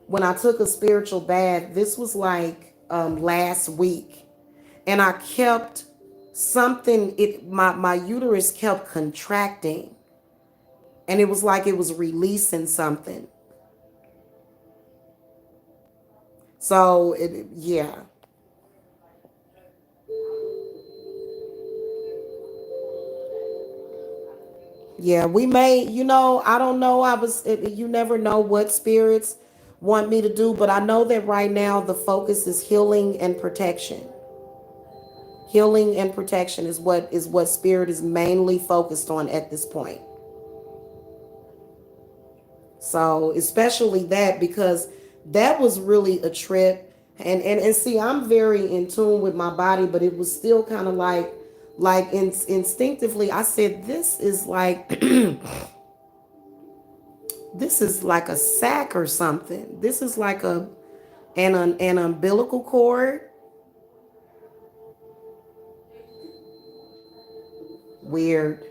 when I took a spiritual bath. This was like last week, and I kept something. My uterus kept contracting, and it was like it was releasing something. So yeah. Yeah, we may, you know, I don't know. You never know what spirits want me to do, but I know that right now the focus is healing and protection. Healing and protection is what spirit is mainly focused on at this point. So, especially that, because that was really a trip And see, I'm very in tune with my body, but it was still kind of like instinctively I said, this is like this is like a sack or something. This is like an umbilical cord. Weird.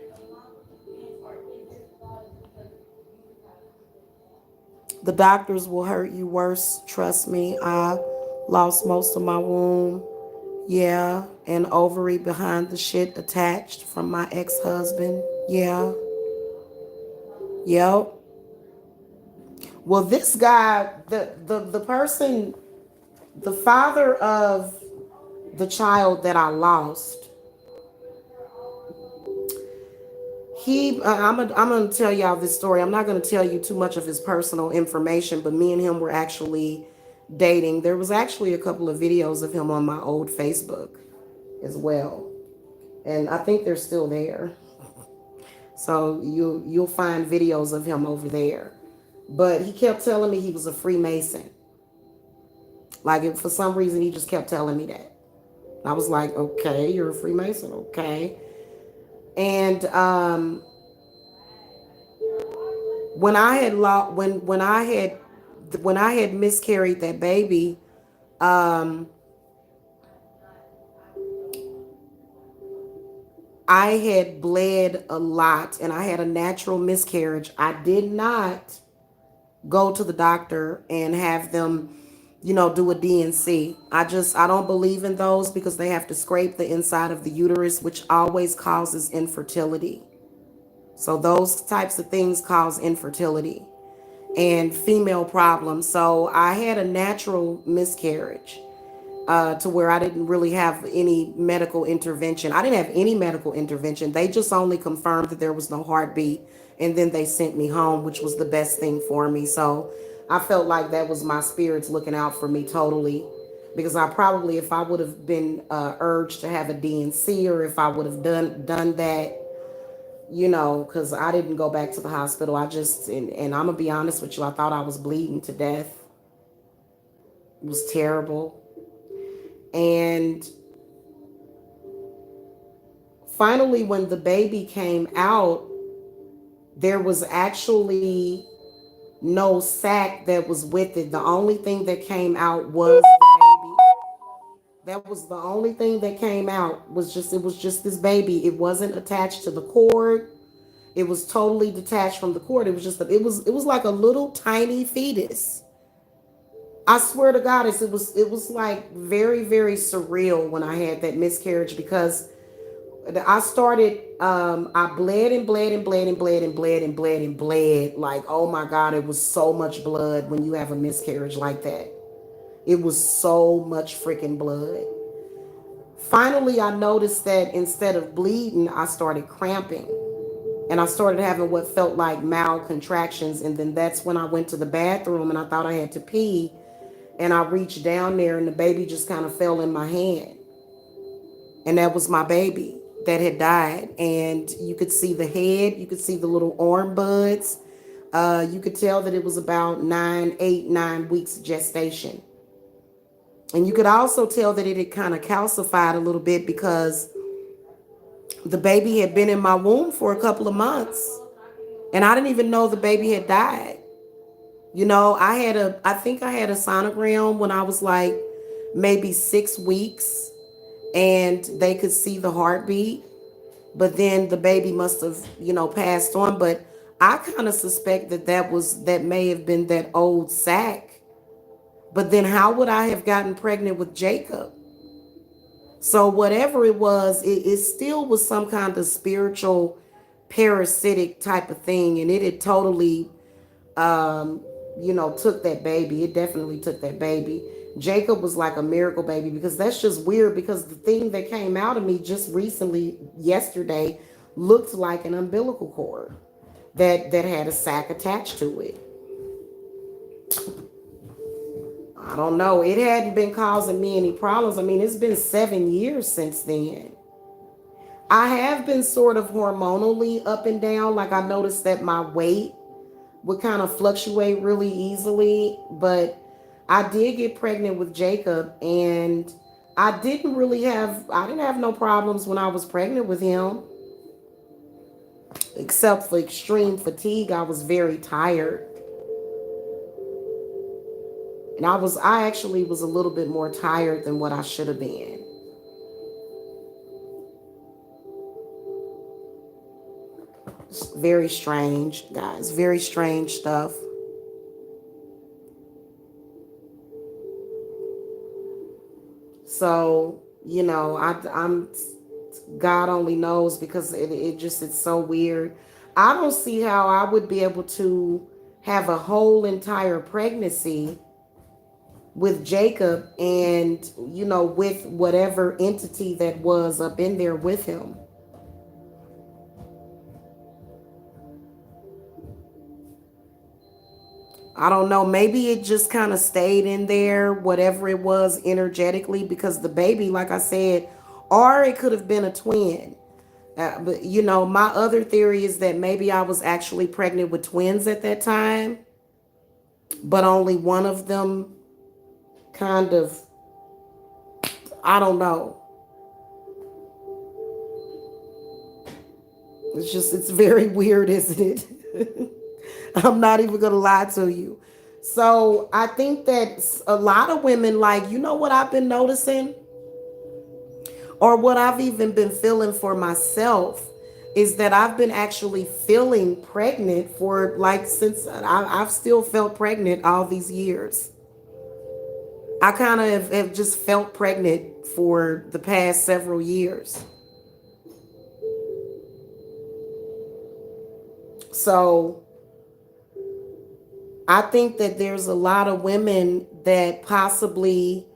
The doctors will hurt you worse. Trust me. I lost most of my womb. Yeah. An ovary behind the shit attached from my ex-husband. Yeah. Yep. Well, this guy, the person, the father of the child that I lost, I'm gonna tell y'all this story. I'm not gonna tell you too much of his personal information, but me and him were actually dating. There was actually a couple of videos of him on my old Facebook as well, and I think they're still there. So you'll find videos of him over there. But he kept telling me he was a Freemason. Like for some reason, he just kept telling me that. I was like, okay, you're a Freemason, okay. And when I had when I had miscarried that baby, um, I had bled a lot, and I had a natural miscarriage. I did not go to the doctor and have them, do a DNC. I don't believe in those because they have to scrape the inside of the uterus, which always causes infertility. So those types of things cause infertility and female problems. So I had a natural miscarriage, to where I didn't really have any medical intervention. I didn't have any medical intervention. They just only confirmed that there was no heartbeat, and then they sent me home, which was the best thing for me. So I felt like that was my spirits looking out for me totally. Because I probably, if I would have been urged to have a DNC, or if I would have done that, because I didn't go back to the hospital. I just, and I'm gonna be honest with you, I thought I was bleeding to death. It was terrible. And finally, when the baby came out, there was actually no sac that was with it. The only thing that came out was the baby. That was the only thing that came out, it was just this baby. It wasn't attached to the cord. It was totally detached from the cord. It was like a little tiny fetus. I swear to God, it was like very, very surreal when I had that miscarriage, because I started, I bled and bled and bled and bled and bled and bled and bled. Like, oh my God, it was so much blood when you have a miscarriage like that. It was so much freaking blood. Finally, I noticed that instead of bleeding, I started cramping. And I started having what felt like mild contractions. And then that's when I went to the bathroom and I thought I had to pee. And I reached down there and the baby just kind of fell in my hand. And that was my baby that had died. And you could see the head, you could see the little arm buds. You could tell that it was about 9 weeks gestation. And you could also tell that it had kind of calcified a little bit because the baby had been in my womb for a couple of months. And I didn't even know the baby had died. I think I had a sonogram when I was like maybe 6 weeks, and they could see the heartbeat, but then the baby must have, passed on. But I kind of suspect that may have been that old sac. But then how would I have gotten pregnant with Jacob? So whatever it still was some kind of spiritual parasitic type of thing, and it had totally took that baby. It definitely took that baby. Jacob was like a miracle baby, because that's just weird, because the thing that came out of me just recently, yesterday, looked like an umbilical cord that had a sac attached to it. I don't know. It hadn't been causing me any problems. I mean, it's been 7 years since then. I have been sort of hormonally up and down. Like, I noticed that my weight would kind of fluctuate really easily, but I did get pregnant with Jacob, and I didn't have no problems when I was pregnant with him, except for extreme fatigue. I was very tired. And I actually was a little bit more tired than what I should have been. It's very strange, guys. Very strange stuff. So, I'm God only knows, because it's so weird. I don't see how I would be able to have a whole entire pregnancy with Jacob and, with whatever entity that was up in there with him. I don't know. Maybe it just kind of stayed in there, whatever it was energetically, because the baby, like I said, or it could have been a twin. But, my other theory is that maybe I was actually pregnant with twins at that time, but only one of them kind of, I don't know. It's very weird, isn't it? I'm not even going to lie to you. So I think that a lot of women, like, what I've been noticing, or what I've even been feeling for myself, is that I've been actually feeling pregnant for, like, since I've still felt pregnant all these years. I kind of have just felt pregnant for the past several years. So I think that there's a lot of women that possibly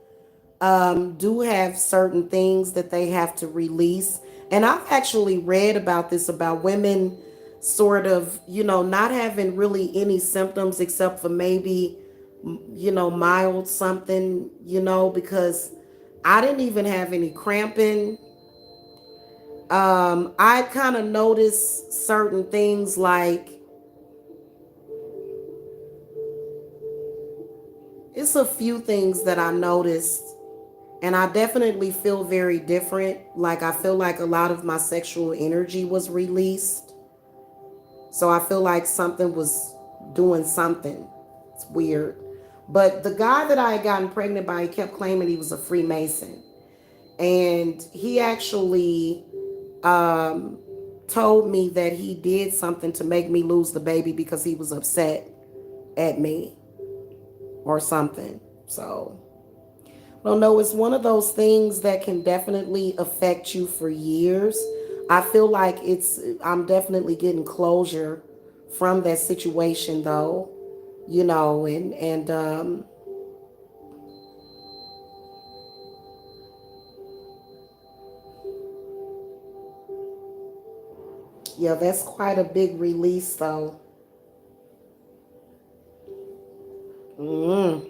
do have certain things that they have to release. And I've actually read about this, about women sort of, not having really any symptoms except for maybe, mild something, because I didn't even have any cramping. I kind of noticed certain things, like it's a few things that I noticed, and I definitely feel very different. Like, I feel like a lot of my sexual energy was released. So I feel like something was doing something. It's weird. But the guy that I had gotten pregnant by, he kept claiming he was a Freemason. And he actually um, told me that he did something to make me lose the baby because he was upset at me or something. So, I don't know. It's one of those things that can definitely affect you for years. I feel like I'm definitely getting closure from that situation, though, and yeah, that's quite a big release, though. mm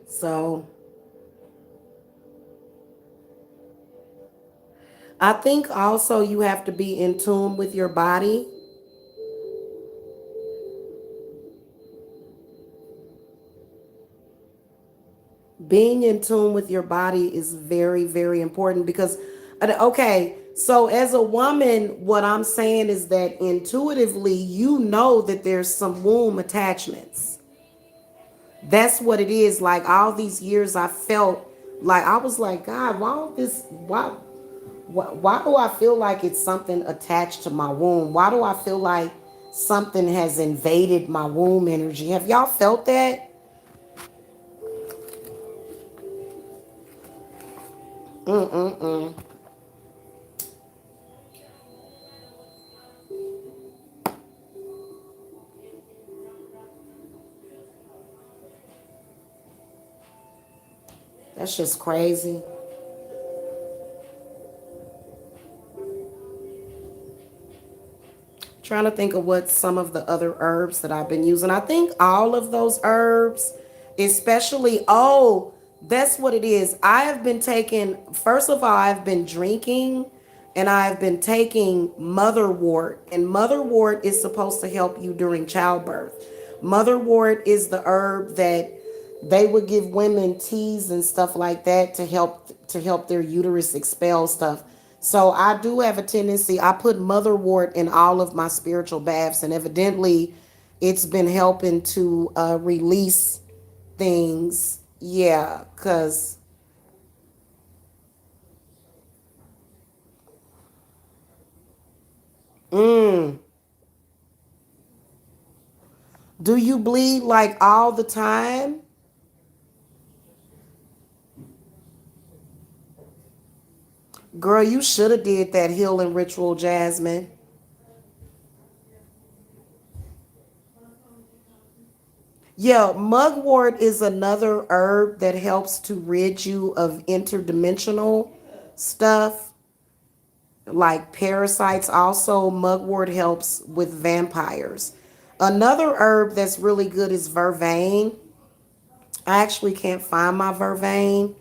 So I think also you have to be in tune with your body. Being in tune with your body is very, very important, because, okay, so as a woman, what I'm saying is that intuitively, that there's some womb attachments. That's what it is. Like, all these years, I felt like, I was like, God, why do I feel like it's something attached to my womb? Why do I feel like something has invaded my womb energy? Have y'all felt that? Mm-mm-mm. That's just crazy. Trying to think of what some of the other herbs that I've been using. I think all of those herbs, especially, that's what it is. I have been taking, first of all, I've been drinking and I've been taking motherwort, and motherwort is supposed to help you during childbirth. Motherwort is the herb that they would give women teas and stuff like that to help their uterus expel stuff. So I do have a tendency. I put motherwort in all of my spiritual baths, and evidently, it's been helping to release things. Yeah, cause mm, do you bleed like all the time? Girl, you should have did that healing ritual, Jasmine. Yeah, mugwort is another herb that helps to rid you of interdimensional stuff like parasites. Also, mugwort helps with vampires. Another herb that's really good is vervain. I actually can't find my vervain.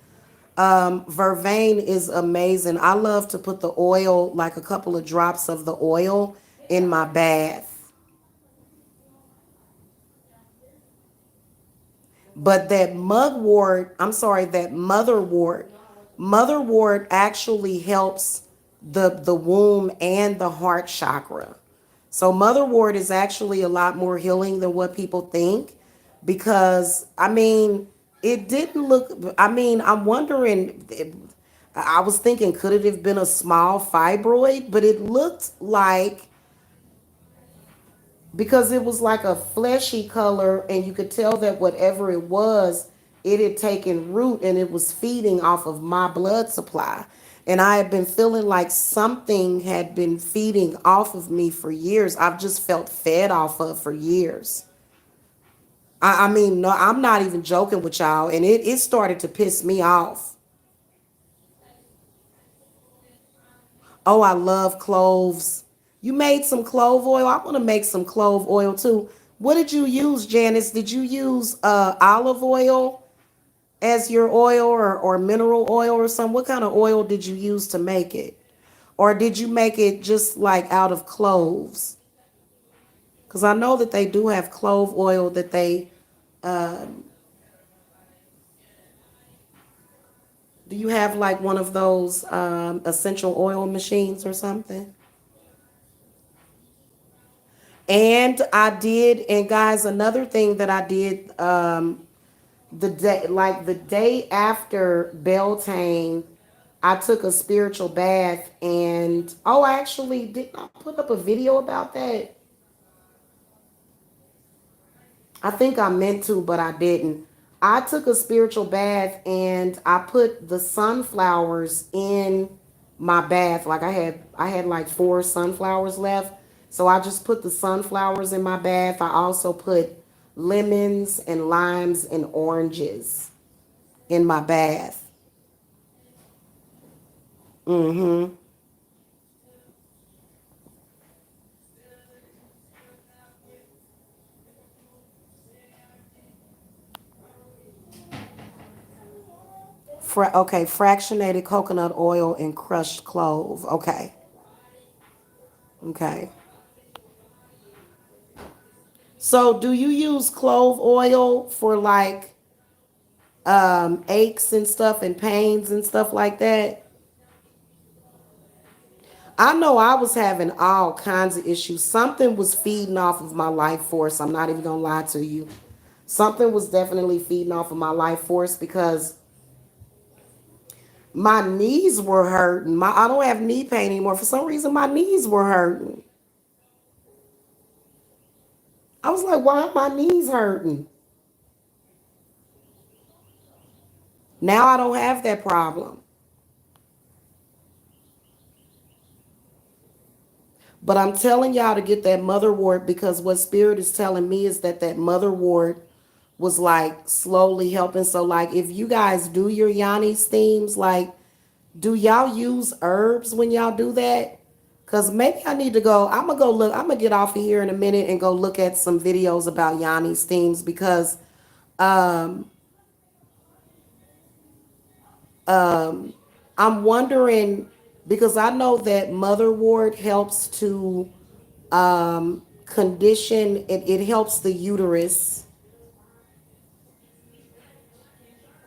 Vervain is amazing. I love to put the oil, like a couple of drops of the oil, in my bath. But that mugwort, I'm sorry, that motherwort actually helps the womb and the heart chakra. So motherwort is actually a lot more healing than what people think because I mean, it didn't look I mean, I'm wondering I was thinking could it have been a small fibroid, but it looked like because it was like a fleshy color and you could tell that whatever it was it had taken root and it was feeding off of my blood supply, and I had been feeling like something had been feeding off of me for years. I've just felt fed off of for years. I mean, no, I'm not even joking with y'all, and it started to piss me off. Oh, I love cloves. You made some clove oil. I want to make some clove oil too. What did you use, Janice? Did you use olive oil as your oil or mineral oil or something? What kind of oil did you use to make it? Or did you make it just like out of cloves? Because I know that they do have clove oil that they, do you have like one of those essential oil machines or something? And I did, and guys, another thing that I did the day after Beltane, I took a spiritual bath, and oh, I actually did not put up a video about that. I think I meant to, but I didn't. I took a spiritual bath and I put the sunflowers in my bath. Like I had like four sunflowers left. So I just put the sunflowers in my bath. I also put lemons and limes and oranges in my bath. Mm-hmm. Okay, fractionated coconut oil and crushed clove. Okay. Okay. So do you use clove oil for like aches and stuff and pains and stuff like that? I know I was having all kinds of issues. Something was feeding off of my life force. I'm not even gonna lie to you. Something was definitely feeding off of my life force because my knees were hurting. I don't have knee pain anymore. For some reason, my knees were hurting. I was like, why are my knees hurting? Now I don't have that problem. But I'm telling y'all to get that motherwort because what spirit is telling me is that that motherwort was like slowly helping. So like if you guys do your Yanni's themes, like do y'all use herbs when y'all do that? Cause maybe I need to go. I'm gonna go look. I'm gonna get off of here in a minute and go look at some videos about Yanni's themes because I'm wondering because I know that motherwort helps to condition it helps the uterus.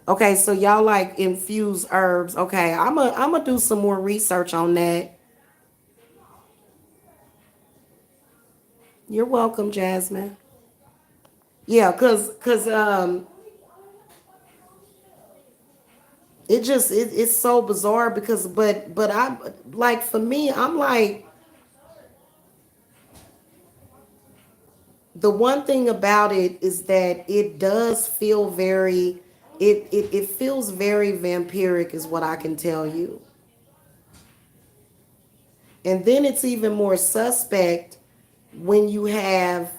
Okay, so y'all like infuse herbs. Okay, I'm gonna do some more research on that. You're welcome, Jasmine. Yeah, cause it's so bizarre because but I like for me I'm like the one thing about it is that it does feel very it feels very vampiric is what I can tell you. And then it's even more suspect when you have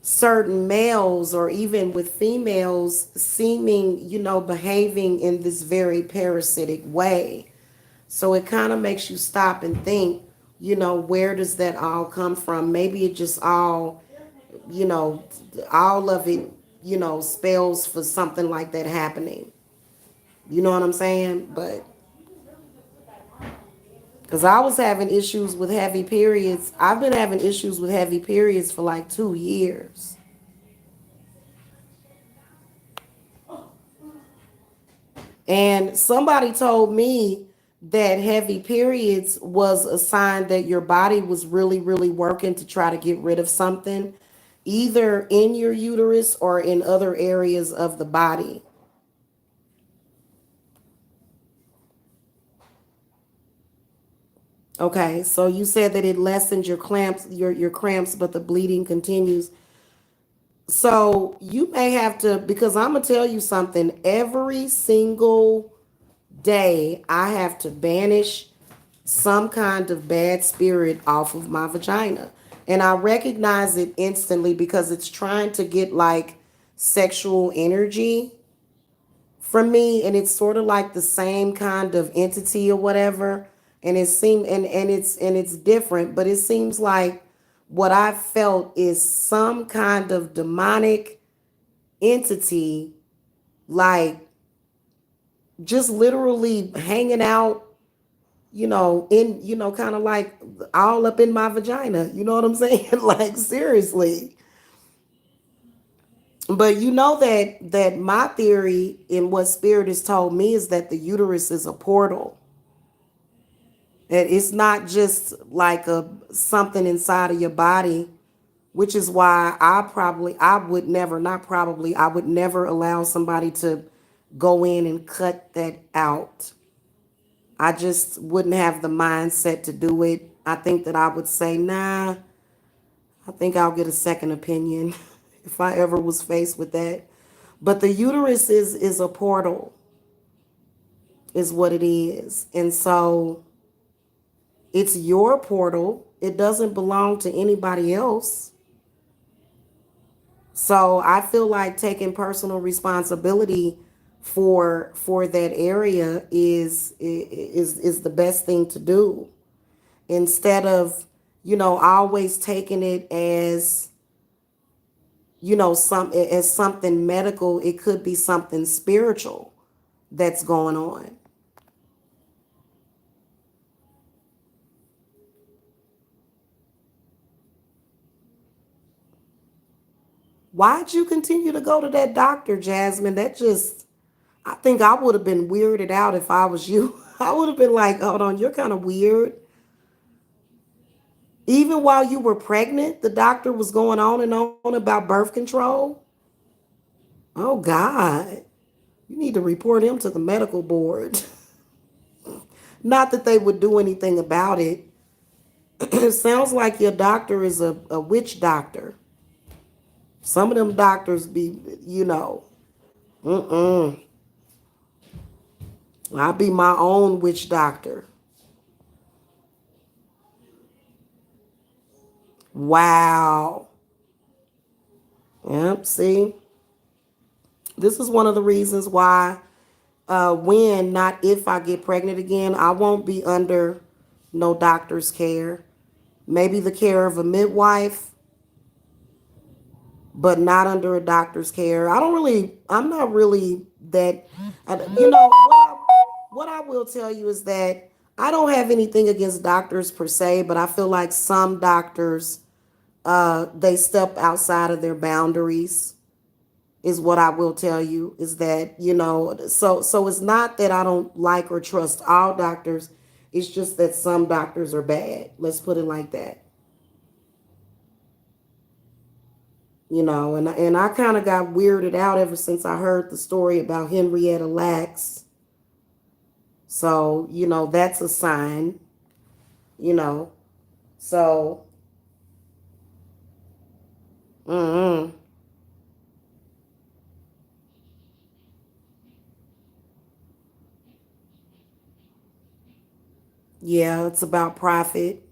certain males or even with females seeming, behaving in this very parasitic way. So it kind of makes you stop and think, where does that all come from? Maybe it just you know, all of it, spells for something like that happening. You know what I'm saying? But because I was having issues with heavy periods, I've been having issues with heavy periods for like 2 years. And somebody told me that heavy periods was a sign that your body was really, really working to try to get rid of something, either in your uterus or in other areas of the body. Okay, so you said that it lessens your cramps, but the bleeding continues. So you may have to, because I'm gonna tell you something. Every single day, I have to banish some kind of bad spirit off of my vagina. And I recognize it instantly because it's trying to get like sexual energy from me, and it's sort of like the same kind of entity or whatever. And it seems and it's different, but it seems like what I felt is some kind of demonic entity, like just literally hanging out, kind of like all up in my vagina. You know what I'm saying? Like seriously. But you know that my theory in what spirit has told me is that the uterus is a portal. That it's not just like a something inside of your body, which is why I would never, not probably, I would never allow somebody to go in and cut that out. I just wouldn't have the mindset to do it. I think that I would say, nah, I think I'll get a second opinion if I ever was faced with that. But the uterus is a portal, is what it is. And so it's your portal. It doesn't belong to anybody else. So I feel like taking personal responsibility for that area is the best thing to do, instead of always taking it as something medical. It could be something spiritual that's going on. Why'd you continue to go to that doctor, Jasmine? That just, I think I would have been weirded out if I was you. I would have been like, hold on, you're kind of weird. Even while you were pregnant, the doctor was going on and on about birth control. Oh, God. You need to report him to the medical board. Not that they would do anything about it. It sounds like your doctor is a witch doctor. Some of them doctors be, mm-mm. I be my own witch doctor. Wow. Yep, see? This is one of the reasons why when, not if I get pregnant again, I won't be under no doctor's care. Maybe the care of a midwife, but not under a doctor's care. I'm not really that, what I will tell you is that I don't have anything against doctors per se, but I feel like some doctors, they step outside of their boundaries, is what I will tell you. Is that, so it's not that I don't like or trust all doctors. It's just that some doctors are bad. Let's put it like that. And I kind of got weirded out ever since I heard the story about Henrietta Lacks. So, that's a sign, you know. So, mm yeah, it's about profit.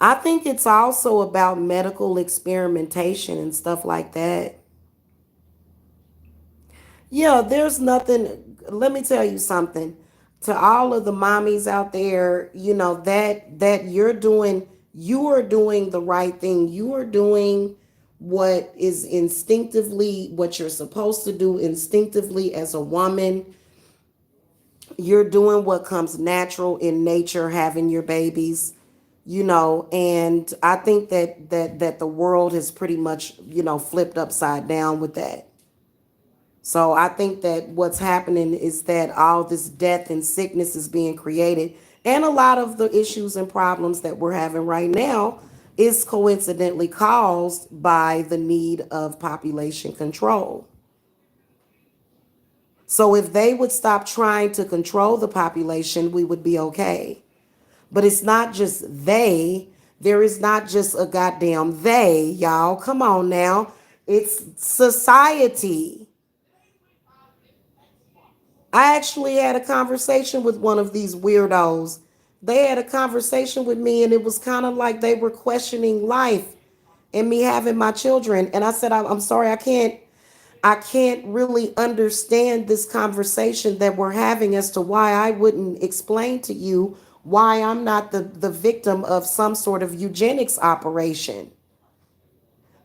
I think it's also about medical experimentation and stuff like that. Yeah, there's nothing. Let me tell you something. To all of the mommies out there, that you are doing the right thing. You are doing what is instinctively what you're supposed to do instinctively as a woman. You're doing what comes natural in nature, having your babies, and I think that the world has pretty much, flipped upside down with that. So I think that what's happening is that all this death and sickness is being created. And a lot of the issues and problems that we're having right now is coincidentally caused by the need of population control. So if they would stop trying to control the population, we would be okay. But it's not just they. There is not just a goddamn they, y'all. Come on now. It's society. I actually had a conversation with one of these weirdos. They had a conversation with me, and it was kind of like they were questioning life and me having my children. And I said, I'm sorry, I can't really understand this conversation that we're having as to why I wouldn't explain to you why I'm not the victim of some sort of eugenics operation.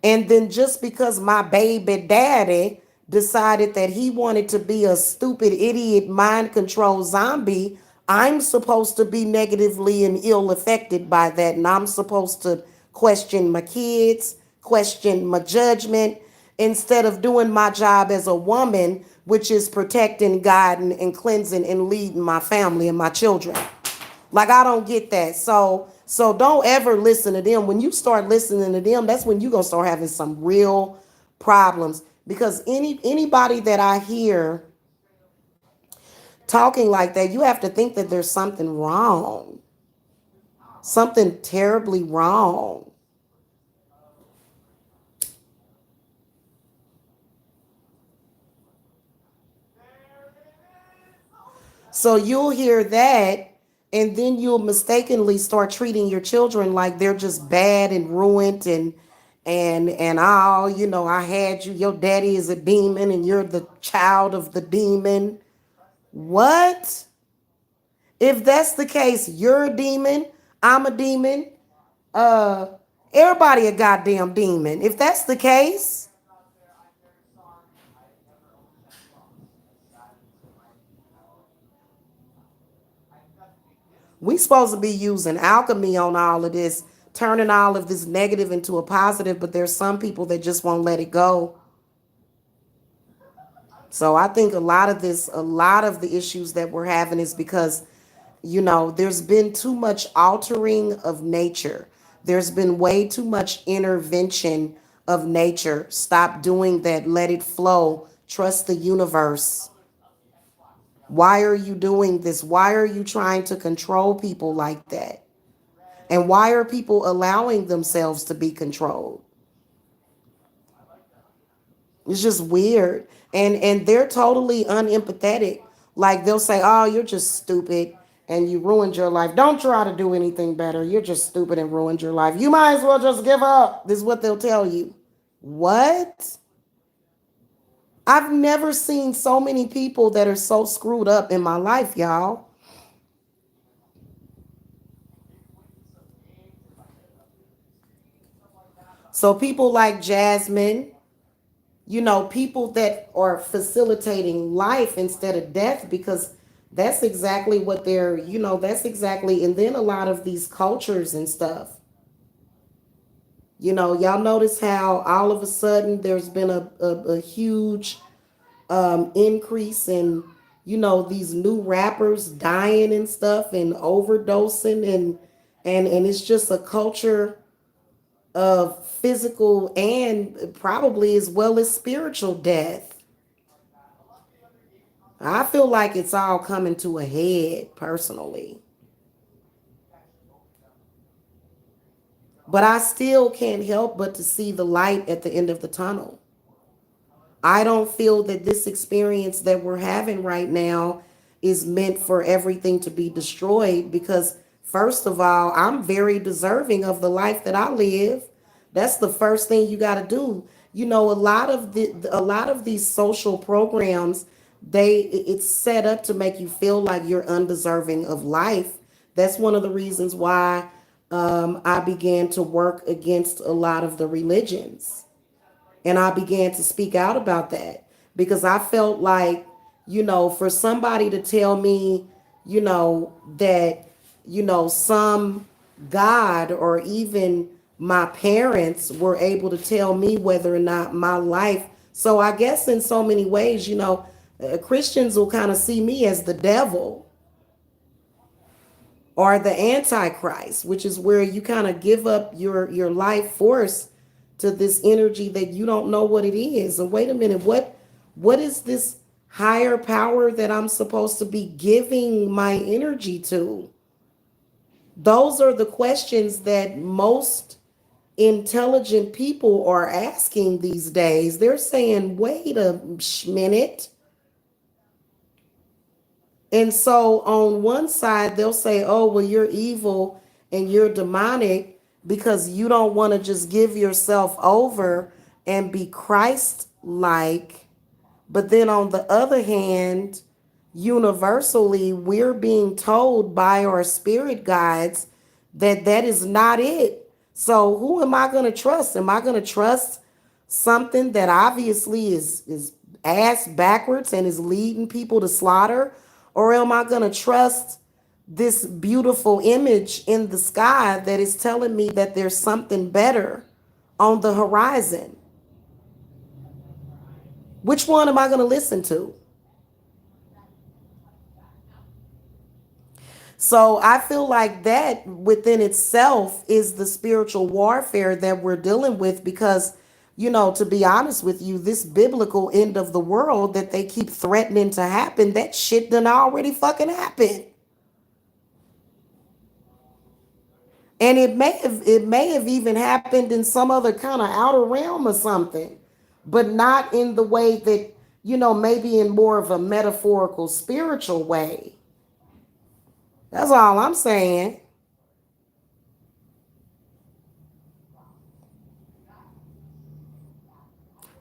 And then just because my baby daddy decided that he wanted to be a stupid idiot mind control zombie, I'm supposed to be negatively and ill affected by that. And I'm supposed to question my kids, question my judgment, instead of doing my job as a woman, which is protecting, guiding, and cleansing and leading my family and my children. Like I don't get that. So don't ever listen to them. When you start listening to them, that's when you're gonna start having some real problems. Because anybody that I hear talking like that, you have to think that there's something wrong. Something terribly wrong. So you'll hear that, and then you'll mistakenly start treating your children like they're just bad and ruined and all, I had you, your daddy is a demon and you're the child of the demon. What? If that's the case, you're a demon, I'm a demon, uh everybody a goddamn demon. If that's the case, we supposed to be using alchemy on all of this, turning all of this negative into a positive, but there's some people that just won't let it go. So I think a lot of the issues that we're having is because, there's been too much altering of nature. There's been way too much intervention of nature. Stop doing that. Let it flow. Trust the universe. Why are you doing this? Why are you trying to control people like that? And why are people allowing themselves to be controlled? It's just weird. And they're totally unempathetic. Like they'll say, "Oh, you're just stupid and you ruined your life. Don't try to do anything better. You're just stupid and ruined your life. You might as well just give up." This is what they'll tell you. What? I've never seen so many people that are so screwed up in my life, y'all. So people like Jasmine, people that are facilitating life instead of death, because That's exactly what they're, that's exactly. And then a lot of these cultures and stuff, y'all notice how all of a sudden there's been a huge increase in, these new rappers dying and stuff and overdosing, and it's just a culture of physical and probably as well as spiritual death. I feel like it's all coming to a head personally. But I still can't help but to see the light at the end of the tunnel. I don't feel that this experience that we're having right now is meant for everything to be destroyed because, first of all, I'm very deserving of the life that I live. That's the first thing you got to do. A lot of these social programs, it's set up to make you feel like you're undeserving of life. That's one of the reasons why I began to work against a lot of the religions, and I began to speak out about that because I felt like, for somebody to tell me, that, some God or even my parents were able to tell me whether or not my life. So I guess in so many ways, Christians will kind of see me as the devil or the antichrist, which is where you kind of give up your life force to this energy that you don't know what it is. And wait a minute, what is this higher power that I'm supposed to be giving my energy to? Those are the questions that most intelligent people are asking these days. They're saying, wait a minute. And so on one side, they'll say, oh, well, you're evil and you're demonic because you don't want to just give yourself over and be Christ like. But then on the other hand, universally, we're being told by our spirit guides that that is not it. So who am I going to trust? Am I going to trust something that obviously is ass backwards and is leading people to slaughter? Or am I going to trust this beautiful image in the sky that is telling me that there's something better on the horizon? Which one am I going to listen to? So I feel like that within itself is the spiritual warfare that we're dealing with because, to be honest with you, this biblical end of the world that they keep threatening to happen, that shit done already fucking happened. And it may have even happened in some other kind of outer realm or something, but not in the way that, maybe in more of a metaphorical spiritual way. That's all I'm saying.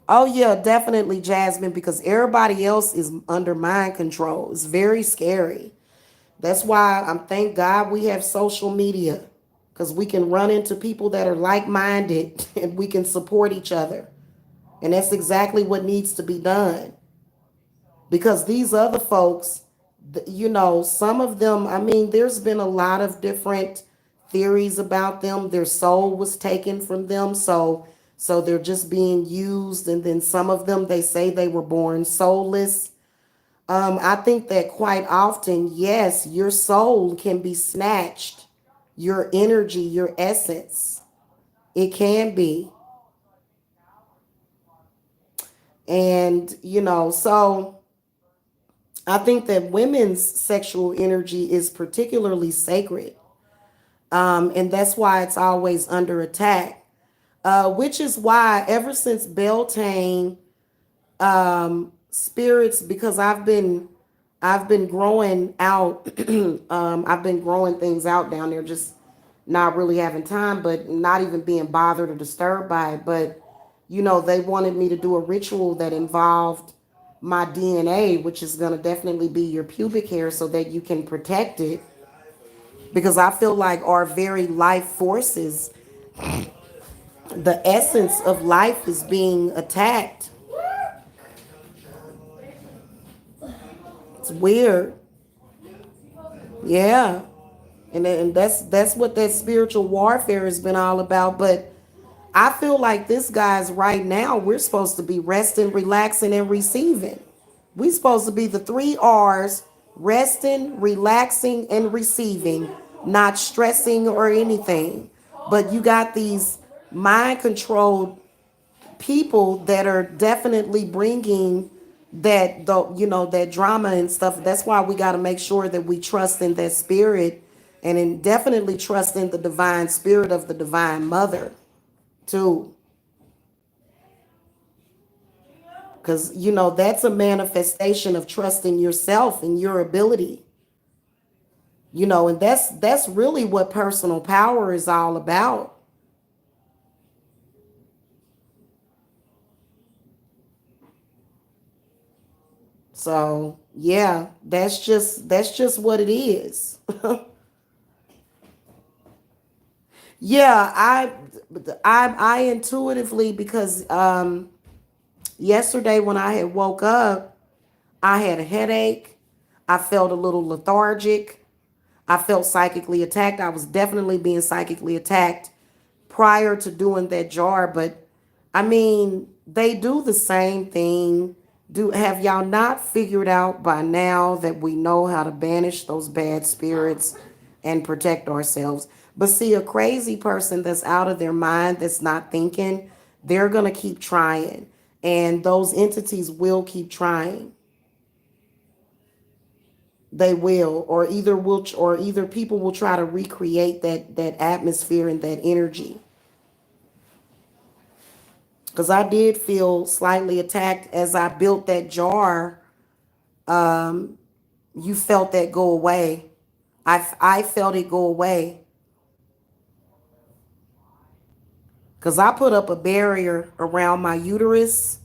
Oh yeah, definitely Jasmine, because everybody else is under mind control. It's very scary. That's why I'm thank God we have social media, because we can run into people that are like-minded and we can support each other. And that's exactly what needs to be done. Because these other folks, some of them, I mean, there's been a lot of different theories about them. Their soul was taken from them, so they're just being used. And then some of them, they say they were born soulless. I think that quite often, yes, your soul can be snatched, your energy, your essence. It can be. And, so I think that women's sexual energy is particularly sacred. And that's why it's always under attack. Which is why, ever since Beltane, spirits, because I've been growing out, I've been growing things out down there, just not really having time, but not even being bothered or disturbed by it. But they wanted me to do a ritual that involved my DNA, which is going to definitely be your pubic hair, so that you can protect it. Because I feel like our very life forces, the essence of life, is being attacked. It's weird. Yeah. And that's what that spiritual warfare has been all about. But I feel like this guy's right now, we're supposed to be resting, relaxing, and receiving. We're supposed to be the three R's: resting, relaxing, and receiving, not stressing or anything. But you got these mind controlled people that are definitely bringing that drama and stuff. That's why we got to make sure that we trust in that spirit, and definitely trust in the divine spirit of the divine mother too, because that's a manifestation of trusting yourself and your ability. And that's really what personal power is all about. So yeah, that's just what it is. Yeah, I intuitively, because yesterday when I had woke up, I had a headache. I felt a little lethargic. I felt psychically attacked. I was definitely being psychically attacked prior to doing that jar, but I mean, they do the same thing. Do have y'all not figured out by now that we know how to banish those bad spirits and protect ourselves? But see, a crazy person that's out of their mind, that's not thinking, they're going to keep trying. And those entities will keep trying. They will, or either people will try to recreate that atmosphere and that energy. Because I did feel slightly attacked as I built that jar. You felt that go away. I felt it go away because I put up a barrier around my uterus.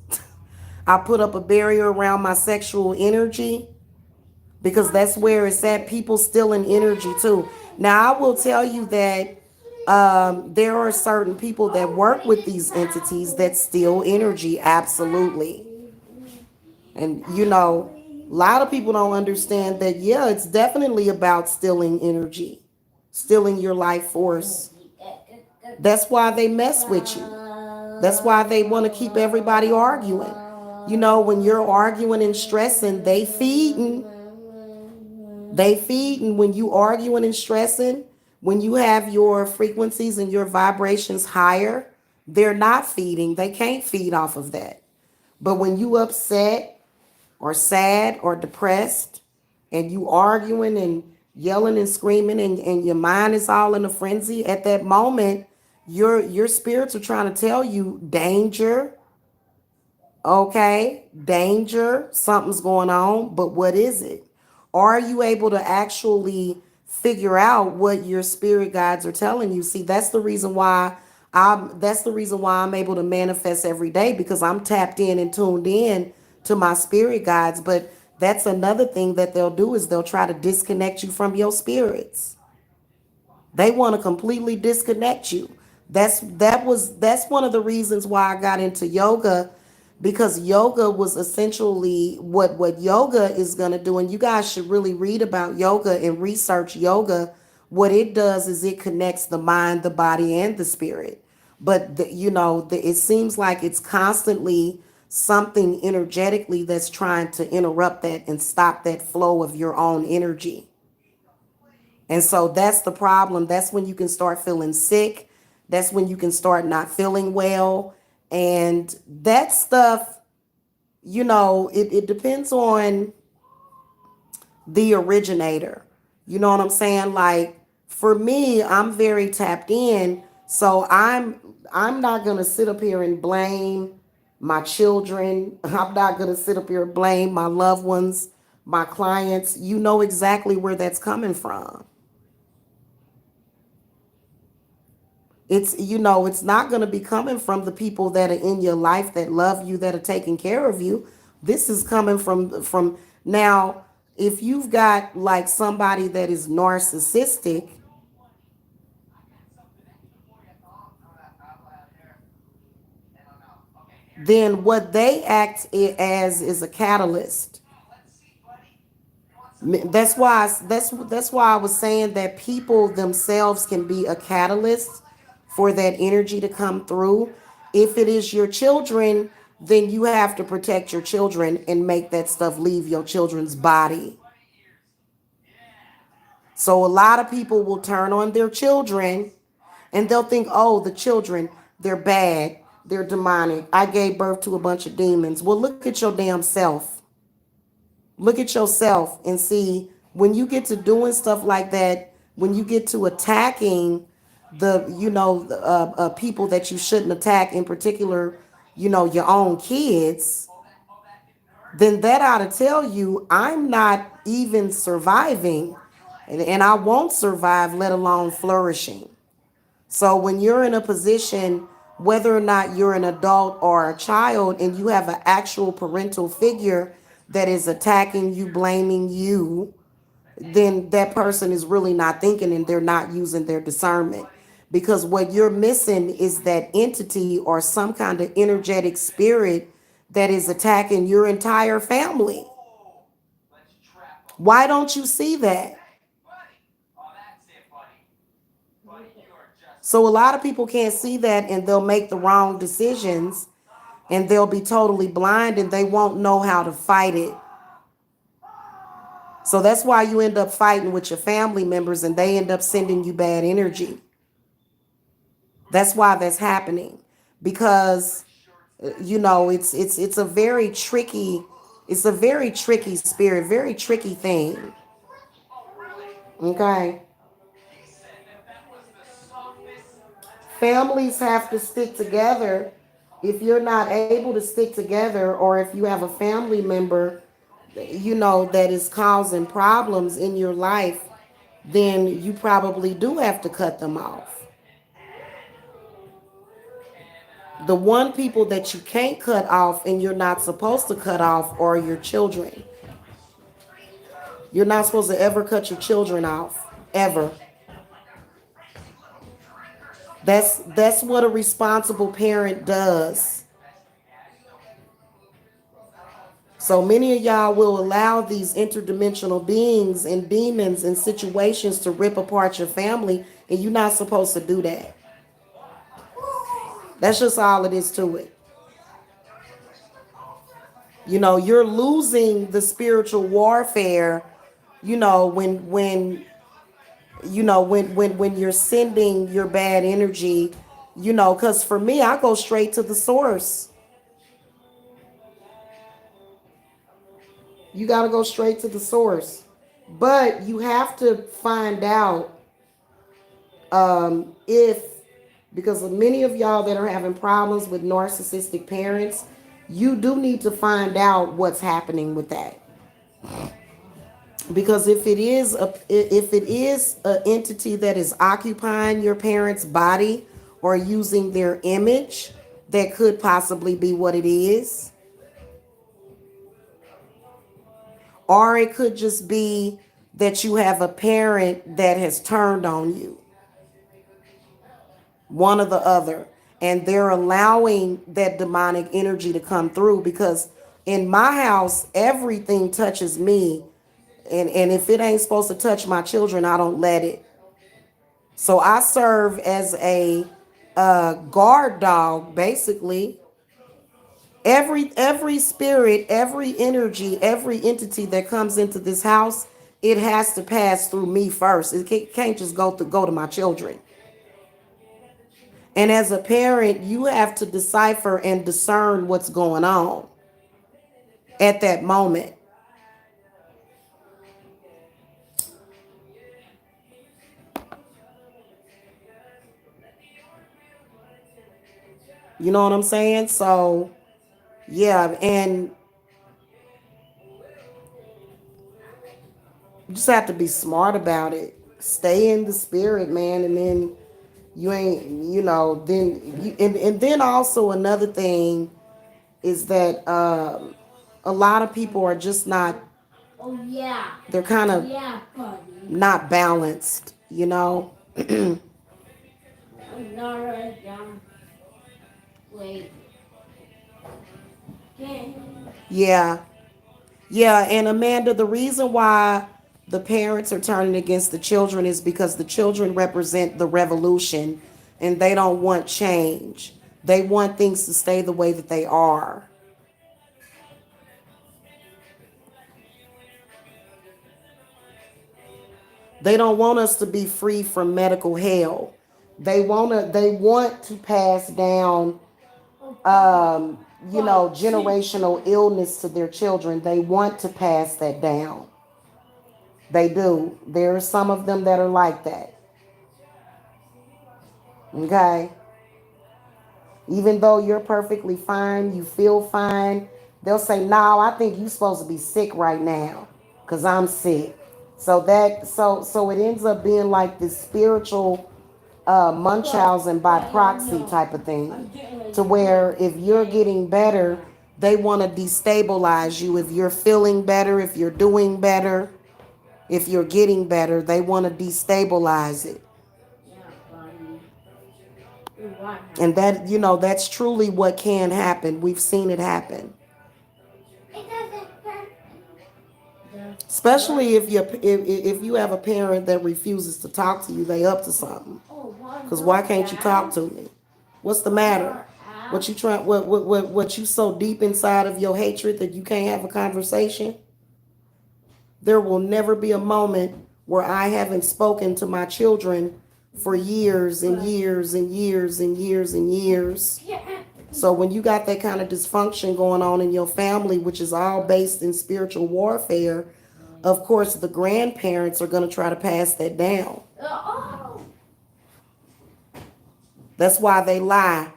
I put up a barrier around my sexual energy because that's where it's at. People still in energy too. Now I will tell you that there are certain people that work with these entities that steal energy. Absolutely. And a lot of people don't understand that, yeah, it's definitely about stealing energy, stealing your life force. That's why they mess with you. That's why they want to keep everybody arguing. When you're arguing and stressing, they feeding when you arguing and stressing, when you have your frequencies and your vibrations higher, they're not feeding. They can't feed off of that. But when you upset or sad or depressed and you arguing and yelling and screaming, and your mind is all in a frenzy at that moment, your spirits are trying to tell you danger. Okay, danger, something's going on, but what is it? Are you able to actually figure out what your spirit guides are telling you? See, that's the reason why I'm able to manifest every day, because I'm tapped in and tuned in to my spirit guides. But that's another thing that they'll do, is they'll try to disconnect you from your spirits. They want to completely disconnect you. That's one of the reasons why I got into yoga, because yoga was essentially what yoga is going to do. And you guys should really read about yoga and research yoga. What it does is it connects the mind, the body, and the spirit. But it seems like it's constantly something energetically that's trying to interrupt that and stop that flow of your own energy. And so that's the problem. That's when you can start feeling sick. That's when you can start not feeling well. And that stuff, it depends on the originator. You know what I'm saying? Like, for me, I'm very tapped in. So I'm not gonna sit up here and blame my children. I'm not gonna sit up here and blame my loved ones, my clients. You know exactly where that's coming from. It's not going to be coming from the people that are in your life, that love you, that are taking care of you. This is coming from now. If you've got like somebody that is narcissistic, then what they act as is a catalyst. That's why I was saying that people themselves can be a catalyst for that energy to come through. If it is your children, then you have to protect your children and make that stuff leave your children's body. So a lot of people will turn on their children and they'll think, oh, the children, they're bad, they're demonic. I gave birth to a bunch of demons. Well, look at your damn self. Look at yourself and see when you get to doing stuff like that, when you get to attacking the people that you shouldn't attack, in particular, your own kids, then that ought to tell you I'm not even surviving, and I won't survive, let alone flourishing. So when you're in a position, whether or not you're an adult or a child, and you have an actual parental figure that is attacking you, blaming you, then that person is really not thinking and they're not using their discernment. Because what you're missing is that entity or some kind of energetic spirit that is attacking your entire family. Why don't you see that? So a lot of people can't see that and they'll make the wrong decisions and they'll be totally blind and they won't know how to fight it. So that's why you end up fighting with your family members and they end up sending you bad energy. That's why that's happening. Because it's a very tricky, spirit, very tricky thing. Okay. Families have to stick together. If you're not able to stick together, or if you have a family member that is causing problems in your life, then you probably do have to cut them off. The one people that you can't cut off and you're not supposed to cut off are your children. You're not supposed to ever cut your children off, ever. That's what a responsible parent does. So many of y'all will allow these interdimensional beings and demons and situations to rip apart your family, and you're not supposed to do that. That's just all it is to it. You're losing the spiritual warfare, when you're sending your bad energy, because for me, I go straight to the source. You got to go straight to the source. But you have to find out if, because of many of y'all that are having problems with narcissistic parents, you do need to find out what's happening with that. Because if it is an entity that is occupying your parents' body or using their image, that could possibly be what it is. Or it could just be that you have a parent that has turned on you, one or the other, and they're allowing that demonic energy to come through. Because in my house, everything touches me, and if it ain't supposed to touch my children, I don't let it. So I serve as a guard dog, basically. Every spirit, every energy, every entity that comes into this house, it has to pass through me first. It can't just go to my children. And as a parent, you have to decipher and discern what's going on at that moment. You know what I'm saying? So, yeah, and you just have to be smart about it. Stay in the spirit, man, and then you ain't, and then also another thing is that a lot of people are just not, they're kind of not balanced, Yeah. Yeah, and Amanda, the reason why the parents are turning against the children is because the children represent the revolution and they don't want change. They want things to stay the way that they are. They don't want us to be free from medical hell. They want to pass down generational illness to their children. They want to pass that down. They do. There are some of them that are like that. Okay? Even though you're perfectly fine, you feel fine, they'll say, "No, I think you're supposed to be sick right now because I'm sick." So it ends up being like this spiritual Munchausen by proxy type of thing, to where if you're getting better, they want to destabilize you. If you're feeling better, if you're doing better, if you're getting better, they want to destabilize it. And that's truly what can happen. We've seen it happen. Especially if you have a parent that refuses to talk to you, they up to something. Cause why can't you talk to me? What's the matter? What you trying? What you so deep inside of your hatred that you can't have a conversation? There will never be a moment where I haven't spoken to my children for years and years and years and years and years. So when you got that kind of dysfunction going on in your family, which is all based in spiritual warfare, of course the grandparents are going to try to pass that down. That's why they lie.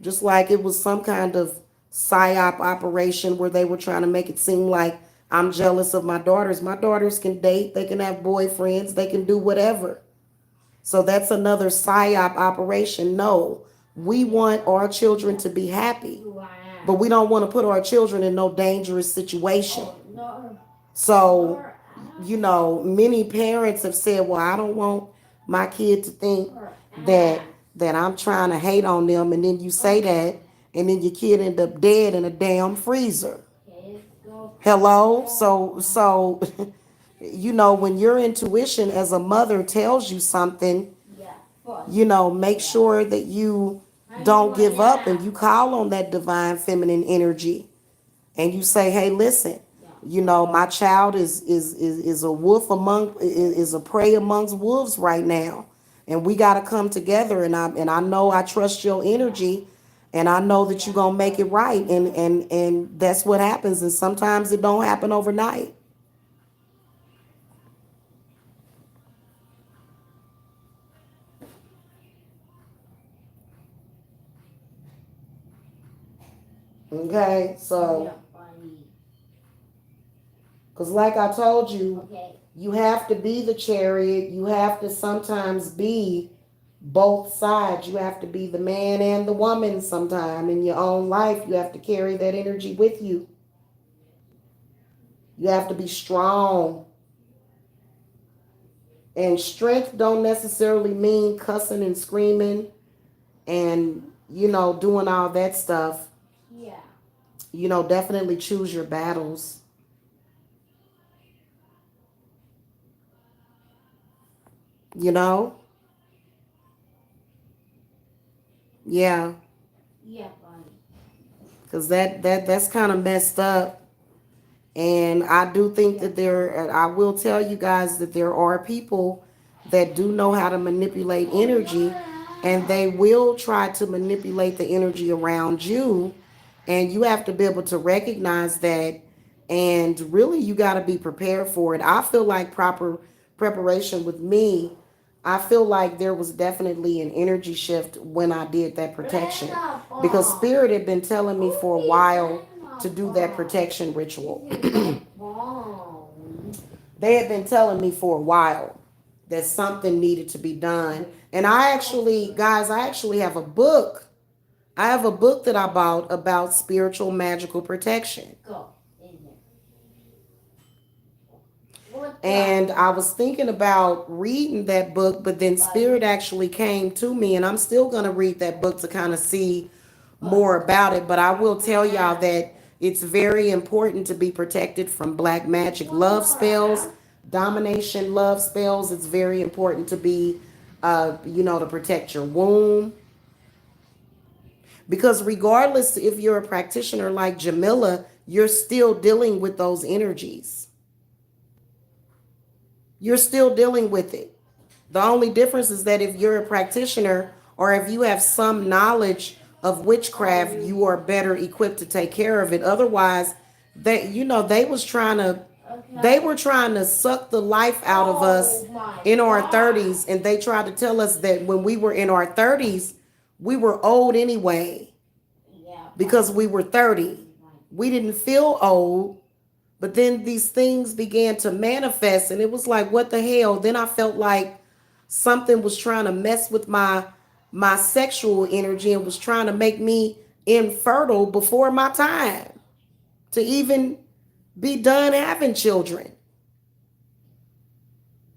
Just like it was some kind of psyop operation where they were trying to make it seem like I'm jealous of my daughters. My daughters can date, they can have boyfriends, they can do whatever. So that's another psyop operation. No, we want our children to be happy, but we don't want to put our children in no dangerous situation. So, many parents have said, "Well, I don't want my kid to think that I'm trying to hate on them," and then you say that, and then your kid end up dead in a damn freezer. Hello, so when your intuition as a mother tells you something, make sure that you don't give up and you call on that divine feminine energy and you say, "Hey, listen, my child is a wolf is a prey amongst wolves right now, and we got to come together, and I know I trust your energy, and I know that you're gonna make it right." And that's what happens, and sometimes it don't happen overnight. Okay, so because like I told you, you have to be the chariot. You have to sometimes be both sides. You have to be the man and the woman sometime in your own life. You have to carry that energy with you. You have to be strong. And strength don't necessarily mean cussing and screaming and, doing all that stuff. Definitely choose your battles. You know? Yeah. Because that's kind of messed up. And I do think that I will tell you guys that there are people that do know how to manipulate energy, and they will try to manipulate the energy around you. And you have to be able to recognize that. And really, you got to be prepared for it. I feel like proper preparation with me, I feel like there was definitely an energy shift when I did that protection, because Spirit had been telling me for a while to do that protection ritual. They had been telling me for a while that something needed to be done. And I actually have a book. I have a book that I bought about spiritual magical protection. And I was thinking about reading that book, but then Spirit actually came to me, and I'm still going to read that book to kind of see more about it. But I will tell y'all that it's very important to be protected from black magic love spells, domination love spells. It's very important to be, to protect your womb. Because regardless if you're a practitioner like Jamila, you're still dealing with those energies. You're still dealing with it. The only difference is that if you're a practitioner or if you have some knowledge of witchcraft, you are better equipped to take care of it. Otherwise, they were trying to suck the life out of us in our 30s, and they tried to tell us that when we were in our 30s, we were old anyway because we were 30. We didn't feel old, but then these things began to manifest, and it was like, what the hell? Then I felt like something was trying to mess with my sexual energy and was trying to make me infertile before my time to even be done having children.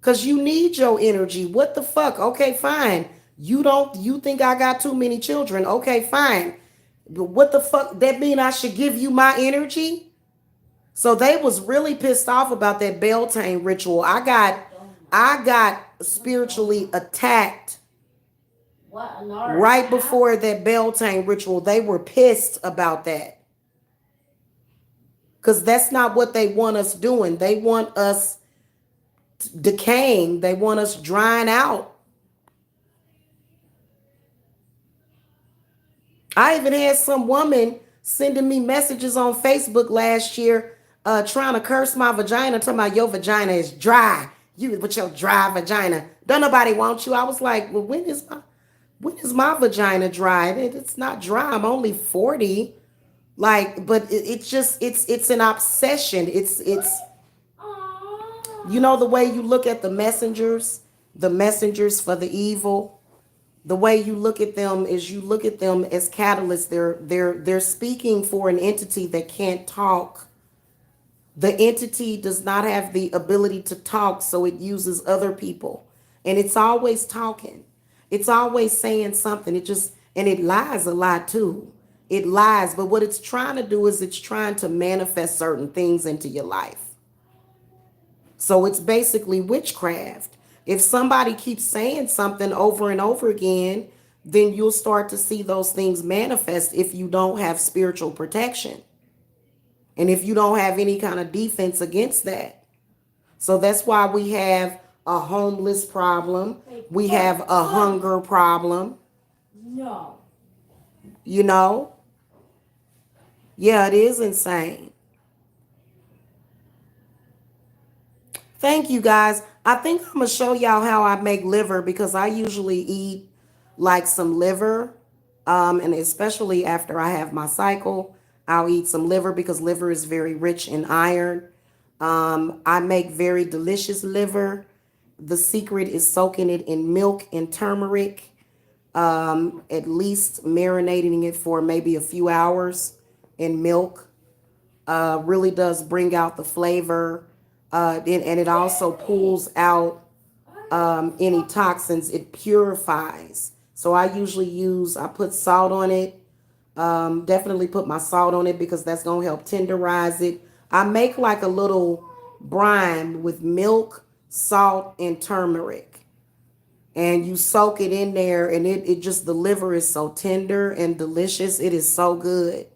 Cause you need your energy. What the fuck? Okay, fine. You think I got too many children? Okay, fine. But what the fuck? That mean I should give you my energy? So they was really pissed off about that Beltane ritual. I got spiritually attacked right before that Beltane ritual. They were pissed about that. Because that's not what they want us doing. They want us decaying. They want us drying out. I even had some woman sending me messages on Facebook last year trying to curse my vagina, talking about your vagina is dry. You with your dry vagina. Don't nobody want you. I was like, well, when is my vagina dry? It's not dry. I'm only 40. Like, but it's just it's an obsession. It's the way you look at the messengers for the evil. The way you look at them is you look at them as catalysts. They're speaking for an entity that can't talk. The entity does not have the ability to talk, so it uses other people. And it's always talking. It's always saying something. And it lies a lot too. It lies, but what it's trying to do is it's trying to manifest certain things into your life. So it's basically witchcraft. If somebody keeps saying something over and over again, then you'll start to see those things manifest if you don't have spiritual protection. And if you don't have any kind of defense against that. So that's why we have a homeless problem. We have a hunger problem. No. You know? Yeah, it is insane. Thank you guys. I think I'm going to show y'all how I make liver because I usually eat like some liver. And especially after I have my cycle, I'll eat some liver because liver is very rich in iron. I make very delicious liver. The secret is soaking it in milk and turmeric, at least marinating it for maybe a few hours in milk. Really does bring out the flavor. And it also pulls out any toxins. It purifies. So I put salt on it. Definitely put my salt on it because that's going to help tenderize it. I make like a little brine with milk, salt, and turmeric. And you soak it in there and the liver is so tender and delicious. It is so good.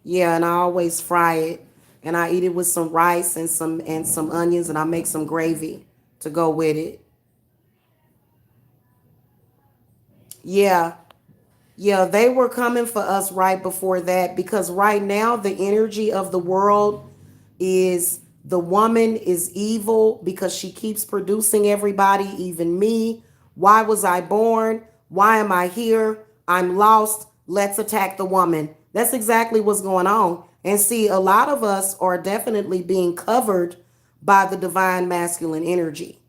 Yeah, and I always fry it. And I eat it with some rice and some onions, and I make some gravy to go with it. Yeah. Yeah, they were coming for us right before that because right now the energy of the world is the woman is evil because she keeps producing everybody, even me. Why was I born? Why am I here? I'm lost. Let's attack the woman. That's exactly what's going on. And see, a lot of us are definitely being covered by the divine masculine energy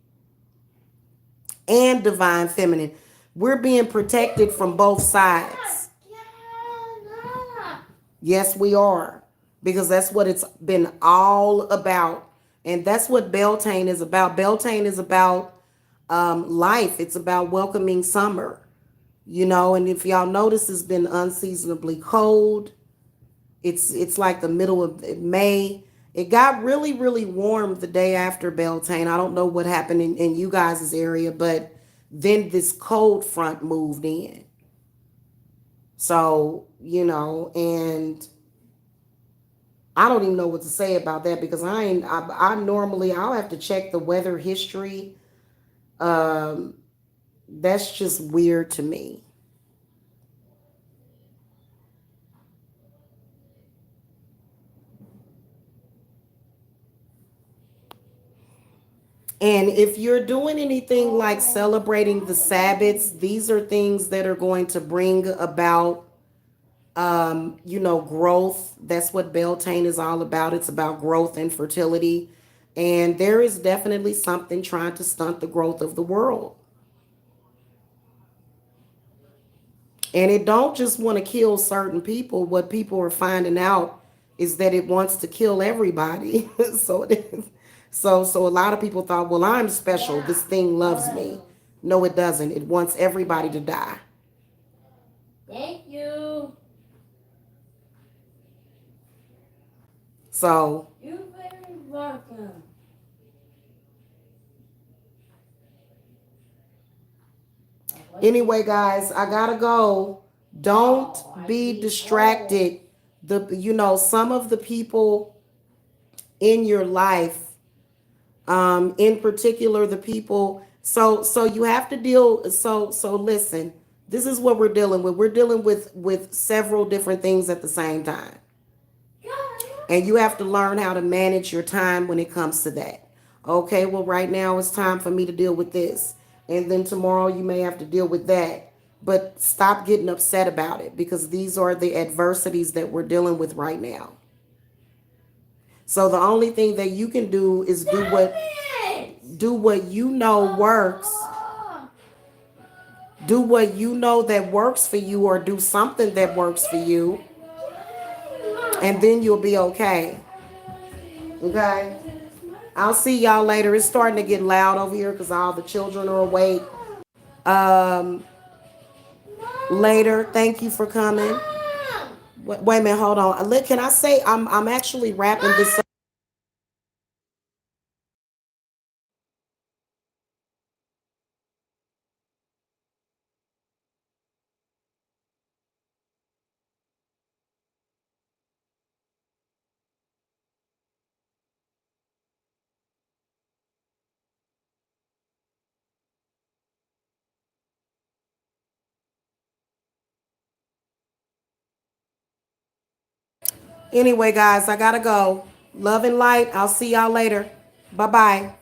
and divine feminine. We're being protected from both sides. Yes, we are. Because that's what it's been all about. And that's what Beltane is about. Beltane is about life. It's about welcoming summer. And if y'all notice, it's been unseasonably cold. It's like the middle of May. It got really, really warm the day after Beltane. I don't know what happened in you guys' area, but then this cold front moved in. So, and I don't even know what to say about that because I normally, I'll have to check the weather history. Um, that's just weird to me. And if you're doing anything like celebrating the Sabbaths, these are things that are going to bring about, growth. That's what Beltane is all about. It's about growth and fertility. And there is definitely something trying to stunt the growth of the world. And it don't just want to kill certain people. What people are finding out is that it wants to kill everybody. so it is. So a lot of people thought, well, I'm special. This thing loves me. No, it doesn't. It wants everybody to die. Thank you. So You're very welcome. anyway, guys, I gotta go. Don't be distracted. Some of the people in your life, in particular the people, so you have to deal, so listen, this is what we're dealing with. We're dealing with several different things at the same time. And you have to learn how to manage your time when it comes to that. Okay, well, right now it's time for me to deal with this. And then tomorrow you may have to deal with that. But stop getting upset about it because these are the adversities that we're dealing with right now. So the only thing that you can do is do what you know works. Do what you know that works for you, or do something that works for you, and then you'll be okay. Okay? I'll see y'all later. It's starting to get loud over here because all the children are awake. Um, Later. Thank you for coming. Wait a minute, hold on. Can I say I'm actually wrapping this up? Anyway, guys, I gotta go. Love and light. I'll see y'all later. Bye bye.